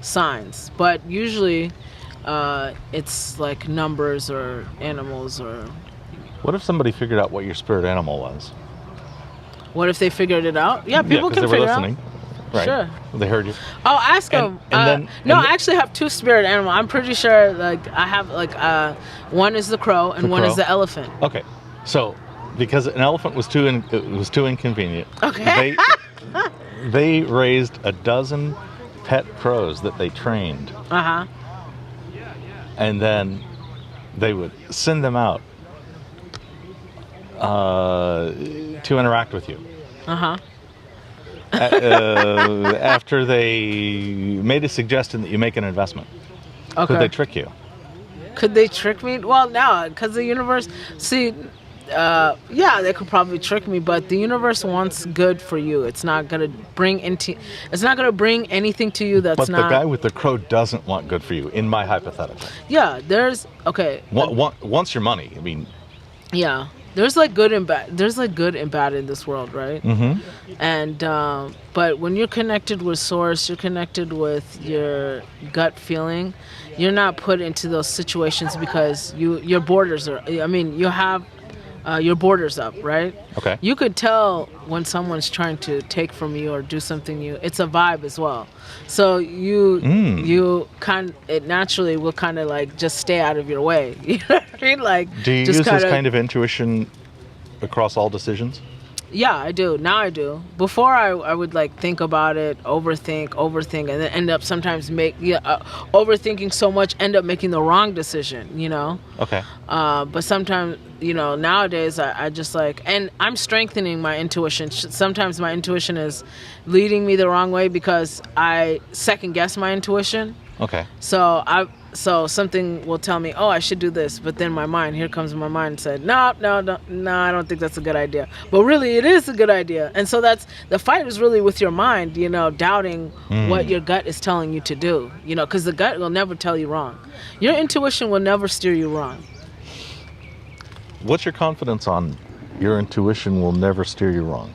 signs. But usually it's like numbers or animals or... What if somebody figured out what your spirit animal was? What if they figured it out? Yeah, people can figure it out. Right. Sure. They heard you. Oh, ask them. I actually have two spirit animals. I'm pretty sure, like, I have, like, one is the crow and one is the elephant. Okay. So, because an elephant was too inconvenient. Okay. They raised a dozen pet crows that they trained. Uh-huh. And then they would send them out to interact with you. Uh-huh. After they made a suggestion that you make an investment. Okay. Could they trick you? Could they trick me? Well, no, because the universe... See, they could probably trick me, but the universe wants good for you. It's not going to bring anything to you that's not... But the guy with the crow doesn't want good for you, in my hypothetical. Yeah, there's... Okay. Wants your money. I mean... Yeah. There's like good and bad. There's like good and bad in this world, right? And but when you're connected with Source, you're connected with your gut feeling. You're not put into those situations because your borders are. I mean, you have your borders up, right? Okay. You could tell when someone's trying to take from you or do something new. It's a vibe as well. So it naturally will kind of like just stay out of your way. You know what I mean? Like, do you just use this kind of intuition across all decisions? Yeah, I do. Now I do. Before I would like think about it, overthink, and then end up sometimes overthinking so much, end up making the wrong decision, you know? Okay. But sometimes, you know, nowadays I just like, and I'm strengthening my intuition. Sometimes my intuition is leading me the wrong way because I second guess my intuition. Okay. So something will tell me, oh, I should do this. But then here comes my mind and said, no, I don't think that's a good idea. But really, it is a good idea. And so the fight is really with your mind, you know, doubting what your gut is telling you to do, you know, because the gut will never tell you wrong. Your intuition will never steer you wrong. What's your confidence on your intuition will never steer you wrong?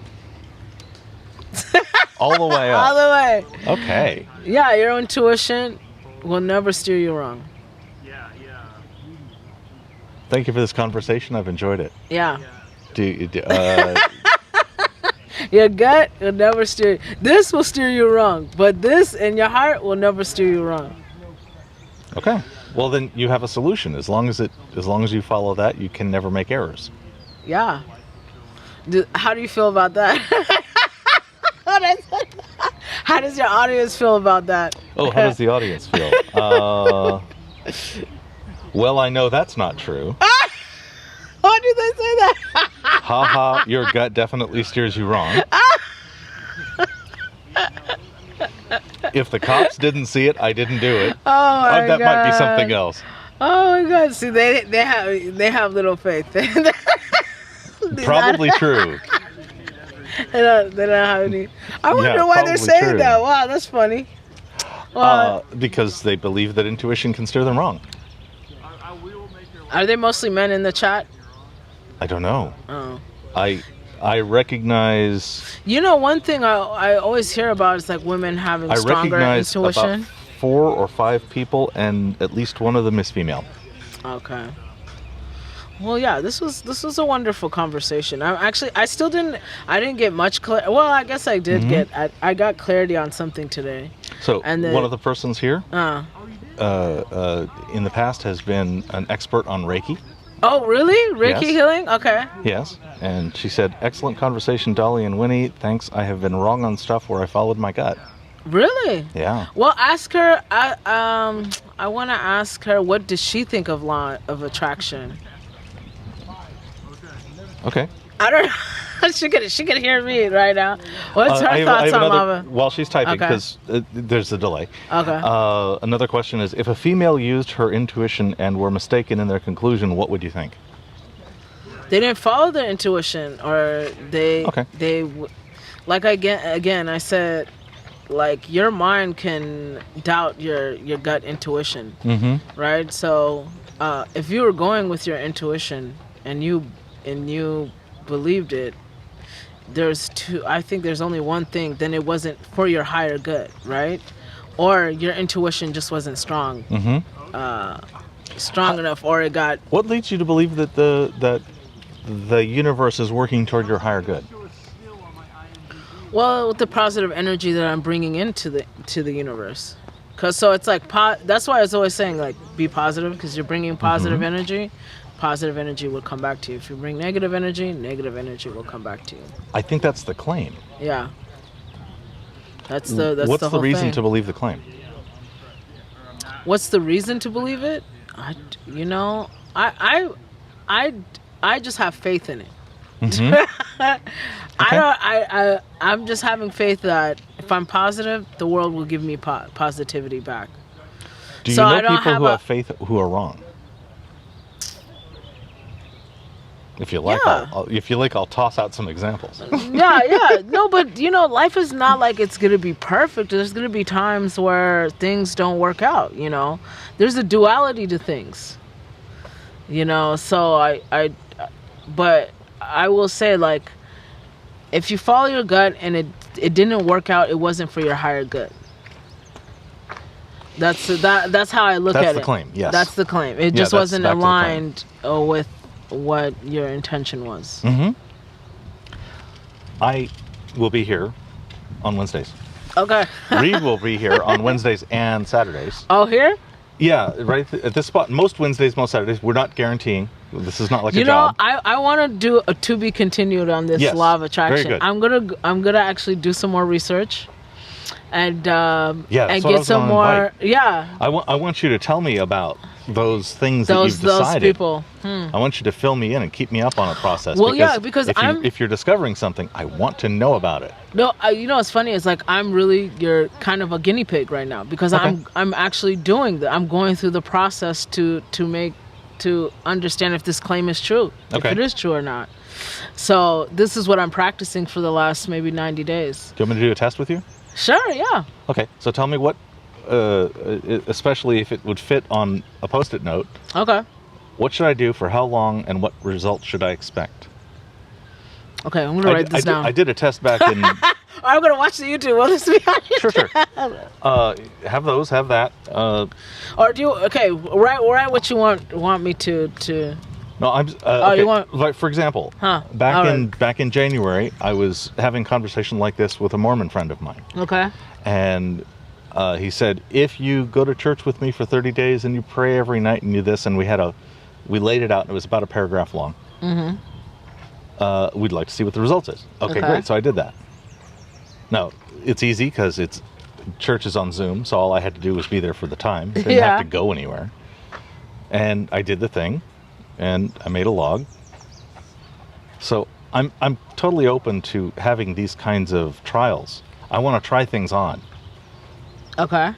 All the way up. All the way. Okay. Yeah, your intuition will never steer you wrong. Thank you for this conversation. I've enjoyed it. Yeah. Your gut will never steer you. This will steer you wrong, but this in your heart will never steer you wrong. Okay. Well, then you have a solution. As long as you follow that, you can never make errors. Yeah. How do you feel about that? How does your audience feel about that? Oh, how does the audience feel? Well, I know that's not true. Why do they say that? Ha ha, your gut definitely steers you wrong. If the cops didn't see it, I didn't do it. Oh my God. That might be something else. Oh my God. See, they have little faith. Probably true. They don't have any. I wonder why they're saying true. that. Wow, that's funny. Because they believe that intuition can steer them wrong. Are they mostly men in the chat? I don't know. Oh. I recognize. You know, one thing I always hear about is like women having stronger intuition. About 4 or 5 people, and at least one of them is female. Okay. Well, yeah, this was a wonderful conversation. I didn't get much clarity. Well, I guess I did I got clarity on something today. So one of the persons here, in the past has been an expert on Reiki. Oh, really? Reiki healing? Okay. Yes, and she said, "Excellent conversation, Dali and Winnie. Thanks. I have been wrong on stuff where I followed my gut." Really? Yeah. Well, ask her. I want to ask her, what does she think of law of attraction? Okay. I don't know. She could hear me right now. What's her thoughts on lava? While she's typing, because there's a delay. Okay. Another question is, if a female used her intuition and were mistaken in their conclusion, what would you think? They didn't follow their intuition, or like again, I said, like your mind can doubt your gut intuition, right? So if you were going with your intuition and you believed it, I think there's only one thing, then it wasn't for your higher good, right? Or your intuition just wasn't strong enough, or it got. What leads you to believe that the universe is working toward your higher good? Well, with the positive energy that I'm bringing into the universe, so it's like that's why I was always saying, like, be positive, because you're bringing positive energy. Positive energy will come back to you. If you bring negative energy will come back to you. I think that's the claim. Yeah. What's the reason to believe the claim? What's the reason to believe it? I just have faith in it. I'm just having faith that if I'm positive, the world will give me positivity back. Do you know people who have faith who are wrong? If you like, I'll toss out some examples. Yeah. No, but life is not like it's gonna be perfect. There's gonna be times where things don't work out. There's a duality to things. So but I will say, like, if you follow your gut and it didn't work out, it wasn't for your higher good. That's how I look at it. That's the claim. Yes. That's the claim. It just wasn't aligned with what your intention was. I will be here on Wednesdays. Okay. Reed will be here on Wednesdays and Saturdays. Oh, here? Yeah, right at this spot. Most Wednesdays, most Saturdays. We're not guaranteeing. This is not like a job. I want to do a to be continued on this law of attraction. Very good. I'm gonna actually do some more research, and and that's what I get was some gonna more. invite. Yeah. I want you to tell me about those things that you've decided. Those people. I want you to fill me in and keep me up on a process. Well, because if you're discovering something, I want to know about it. No, what's funny is like you're kind of a guinea pig right now because I'm actually doing I'm going through the process to understand if this claim is true, if it is true or not. So this is what I'm practicing for the last maybe 90 days. Do you want me to do a test with you? Sure, yeah. Okay, so tell me what, especially if it would fit on a Post-it note. Okay. What should I do for how long and what results should I expect? Okay, I'm going to write this down. I did a test back in... I'm going to watch the YouTube. Will this be on YouTube? Sure. Have that. Or do you... Okay, write what you want me to... No, I'm... you want... Like, for example, back in January, I was having a conversation like this with a Mormon friend of mine. Okay. And he said, if you go to church with me for 30 days and you pray every night and do this, and we laid it out, and it was about a paragraph long. We'd like to see what the results is. Okay, great. So I did that. Now, it's easy because church is on Zoom, so all I had to do was be there for the time. Didn't have to go anywhere. And I did the thing, and I made a log. So I'm totally open to having these kinds of trials. I want to try things on. Okay.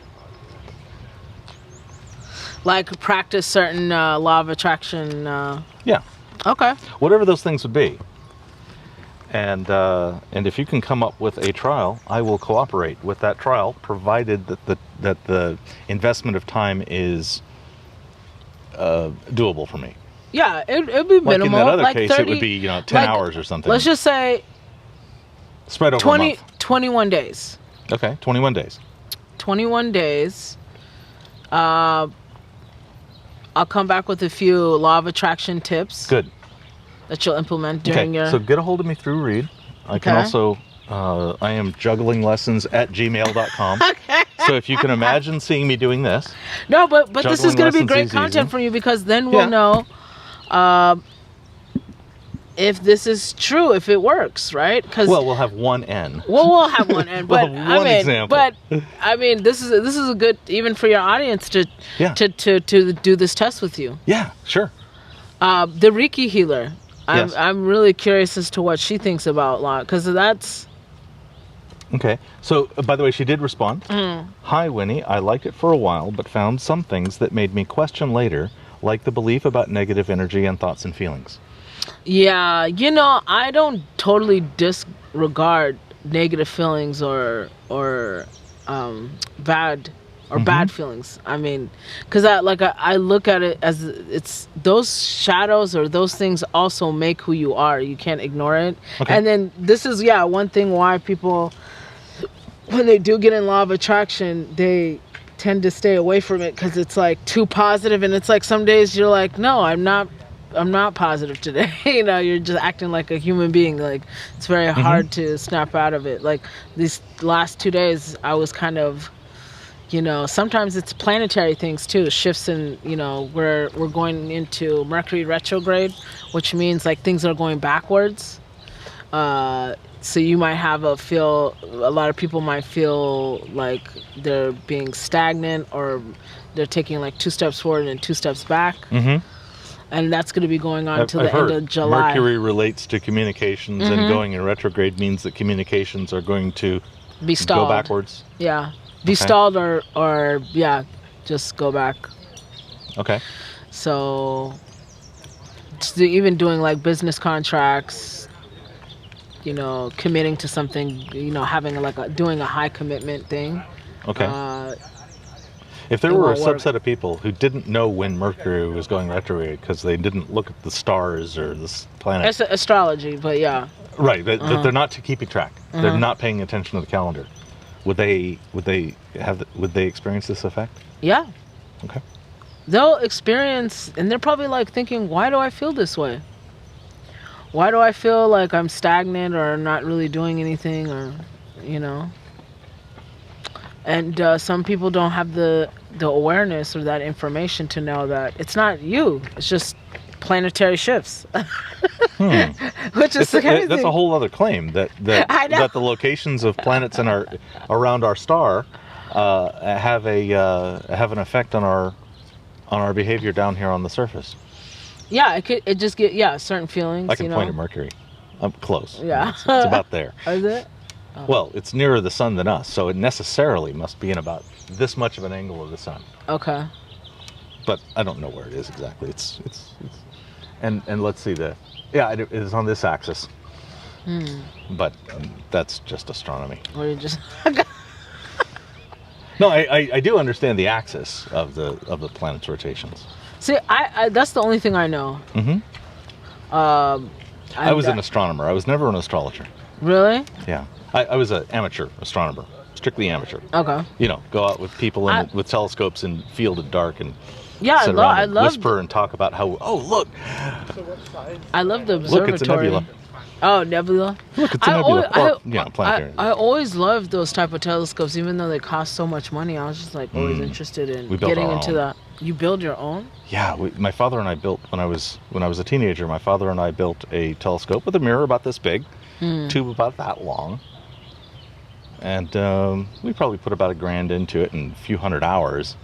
Like practice certain law of attraction. Yeah. Okay. Whatever those things would be. And if you can come up with a trial, I will cooperate with that trial, provided that the investment of time is doable for me. Yeah, it'd be minimal. Like in that other like case, 30, it would be 10 hours or something. Let's just say spread over a month. 21 days. Okay, 21 days. 21 days. I'll come back with a few law of attraction tips. Good. That you'll implement during your... So get a hold of me through Reed. I can also... I am jugglingLessons@gmail.com. Okay. So if you can imagine seeing me doing this... No, but this is going to be great content for you because then we'll know if this is true, if it works, right? Well, we'll have one N. Well, we'll have one N, but example. But I mean, this is a good even for your audience to do this test with you. Yeah, sure. The Reiki healer. Yes. I'm really curious as to what she thinks about law because that's. Okay. So, by the way, she did respond. Hi, Winnie. I liked it for a while, but found some things that made me question later, like the belief about negative energy and thoughts and feelings. Yeah, I don't totally disregard negative feelings or bad bad feelings. I mean, because I look at it as it's those shadows or those things also make who you are. You can't ignore it. Okay. And then this is one thing why people, when they do get in law of attraction, they tend to stay away from it because it's like too positive, and it's like some days you're like, no, I'm not positive today. You're just acting like a human being. Like it's very hard to snap out of it. Like these last 2 days, I was kind of, sometimes it's planetary things too. Shifts in, we're going into Mercury retrograde, which means like things are going backwards. So you might have a lot of people might feel like they're being stagnant or they're taking like 2 steps forward and 2 steps back. And that's going to be going on till the end of July. Mercury relates to communications, and going in retrograde means that communications are going to be stalled. Go backwards. Yeah. Be stalled or just go back. Okay. So even doing like business contracts, committing to something, having doing a high commitment thing. Okay. If there were a subset of people who didn't know when Mercury was going retrograde because they didn't look at the stars or the planets. It's astrology, but yeah. Right, they're not keeping track. They're not paying attention to the calendar. Would they experience this effect? Yeah. Okay. they'll experience, and they're probably like thinking, why do I feel this way? Why do I feel like I'm stagnant or not really doing anything, or, you know? And some people don't have the awareness or that information to know that it's not you. It's just planetary shifts. Which is crazy. That's a whole other claim that that the locations of planets in our around our star have an effect on our behavior down here on the surface. Yeah, it just get certain feelings. I can point at Mercury. I'm close. Yeah, it's about there. Is it? Oh. Well, it's nearer the sun than us, so it necessarily must be in about this much of an angle of the sun. Okay. But I don't know where it is exactly. It's and let's see it is on this axis. But that's just astronomy. Or you just No, I do understand the axis of the planet's rotations. See, I that's the only thing I know. I was an astronomer. I was never an astrologer. Really? Yeah. I was an amateur astronomer, strictly amateur. Okay. You know, go out with people with telescopes in field at dark and sit around and whisper and talk about how, look. I love the observatory. Look, it's a nebula. Oh, nebula. Look, it's a nebula. Planetary. I always loved those type of telescopes, even though they cost so much money. I was just like always interested in getting into that. You build your own? Yeah, my father and I built when I was a teenager. My father and I built a telescope with a mirror about this big, tube about that long, and we probably put about $1,000 into it in a few hundred hours.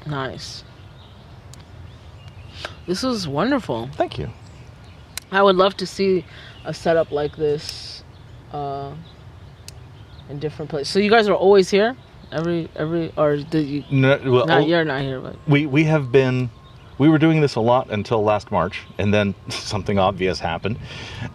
Nice. This was wonderful. Thank you. I would love to see a setup like this in different places. So you guys are always here? Or did you? No, well, you're not here, but we have been. We were doing this a lot until last March, and then something obvious happened,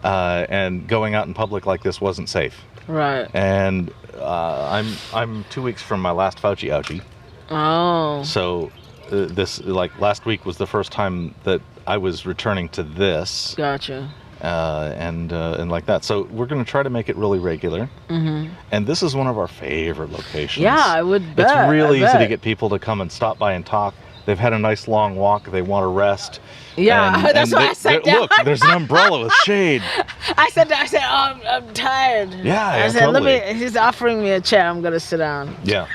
and going out in public like this wasn't safe. Right. And I'm 2 weeks from my last Fauci ouchie. Oh. So this last week was the first time that I was returning to this. Gotcha. And like that. So we're going to try to make it really regular. And this is one of our favorite locations. Yeah, I would bet. It's really easy to get people to come and stop by and talk. They've had a nice long walk. They want to rest. Yeah, that's why I sat down. Look, there's an umbrella with shade. I said, oh, I'm tired. Yeah, I said, totally. He's offering me a chair. I'm going to sit down. Yeah.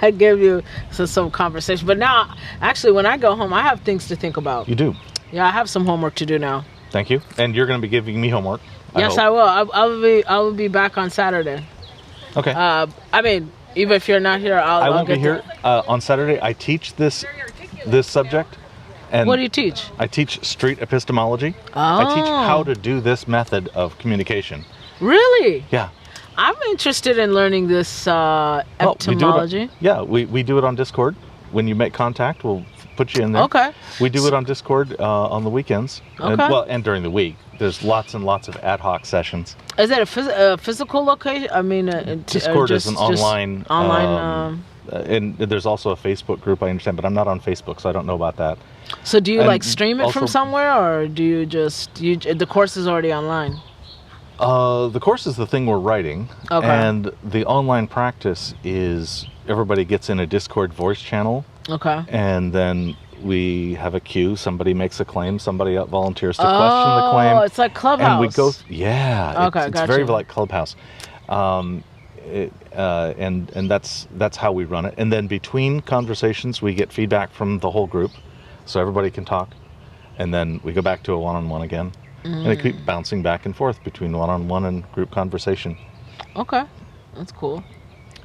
I give you some conversation. But now, actually, when I go home, I have things to think about. You do? Yeah, I have some homework to do now. Thank you. And you're going to be giving me homework. Yes, I will. I will be back on Saturday. Okay. I mean, even if you're not here, I won't be here on Saturday. I teach this subject. And what do you teach? I teach street epistemology. Oh. I teach how to do this method of communication. Really? Yeah. I'm interested in learning this epistemology. We do it on Discord. When you make contact, we'll put you in there. Okay. We do it on Discord on the weekends. Okay. And during the week. There's lots and lots of ad hoc sessions. Is that a physical location? I mean, Discord is an online. And there's also a Facebook group, I understand, but I'm not on Facebook, so I don't know about that. So do you stream it from somewhere, or do you the course is already online? The course is the thing we're writing, and the online practice is everybody gets in a Discord voice channel. Okay. And then we have a queue. Somebody makes a claim. Somebody volunteers to question the claim. Oh, it's like Clubhouse. And we go. It's gotcha. very like Clubhouse. And that's how we run it. And then between conversations, we get feedback from the whole group, so everybody can talk. And then we go back to a one-on-one again, and it keeps bouncing back and forth between one-on-one and group conversation. Okay, that's cool.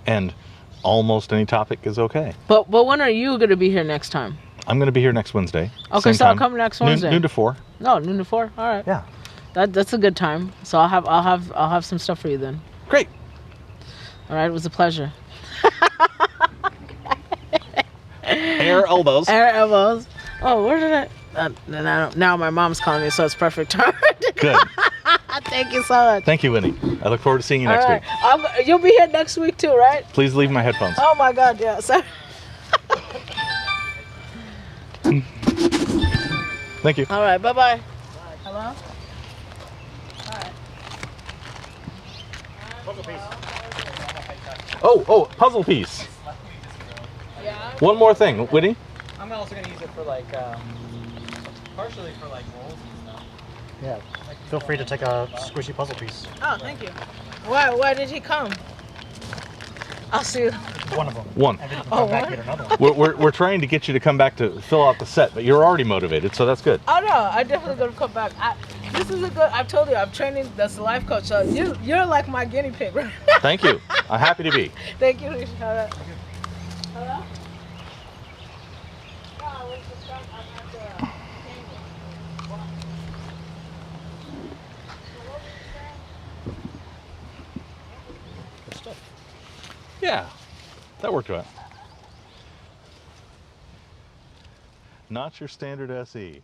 And almost any topic is okay. But when are you going to be here next time? I'm going to be here next Wednesday. Okay, so I'll come next Wednesday. Noon to 4. No, noon to 4. All right. Yeah. That's a good time. So I'll have some stuff for you then. Great. All right, it was a pleasure. Air elbows. Air elbows. Oh, where did now my mom's calling me, so it's perfect time. Good. Thank you so much. Thank you, Winnie. I look forward to seeing you next week. You'll be here next week too, right? Please leave my headphones. Oh my God, yeah. Sorry. Thank you. All right, bye-bye. Hello? All right. Oh, puzzle piece. One more thing, Winnie. I'm also gonna use it for like, partially for like rolls and stuff. Yeah. Feel free to take a squishy puzzle piece. Oh, thank you. Why did he come? I'll see you. One of them. One. And then you can come back and get another one. We're trying to get you to come back to fill out the set, but you're already motivated, so that's good. Oh no, I definitely gonna come back. This is a good. I've told you, I'm training. That's a life coach. So you're like my guinea pig, right? Thank you. I'm happy to be. Thank you. Hello. Hello. No, I was just I'm at the Good stuff. Yeah, that worked out. Not your standard SE.